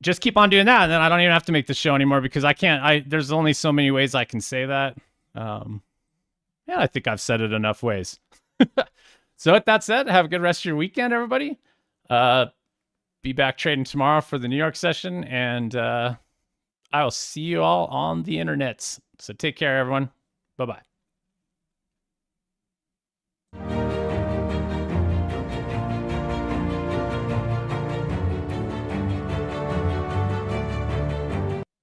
just keep on doing that, and then I don't even have to make the show anymore, because I can't. There's only so many ways I can say that. Yeah, I think I've said it enough ways. So with that said, have a good rest of your weekend, everybody. Be back trading tomorrow for the New York session, and I will see you all on the internets. So take care, everyone. Bye-bye.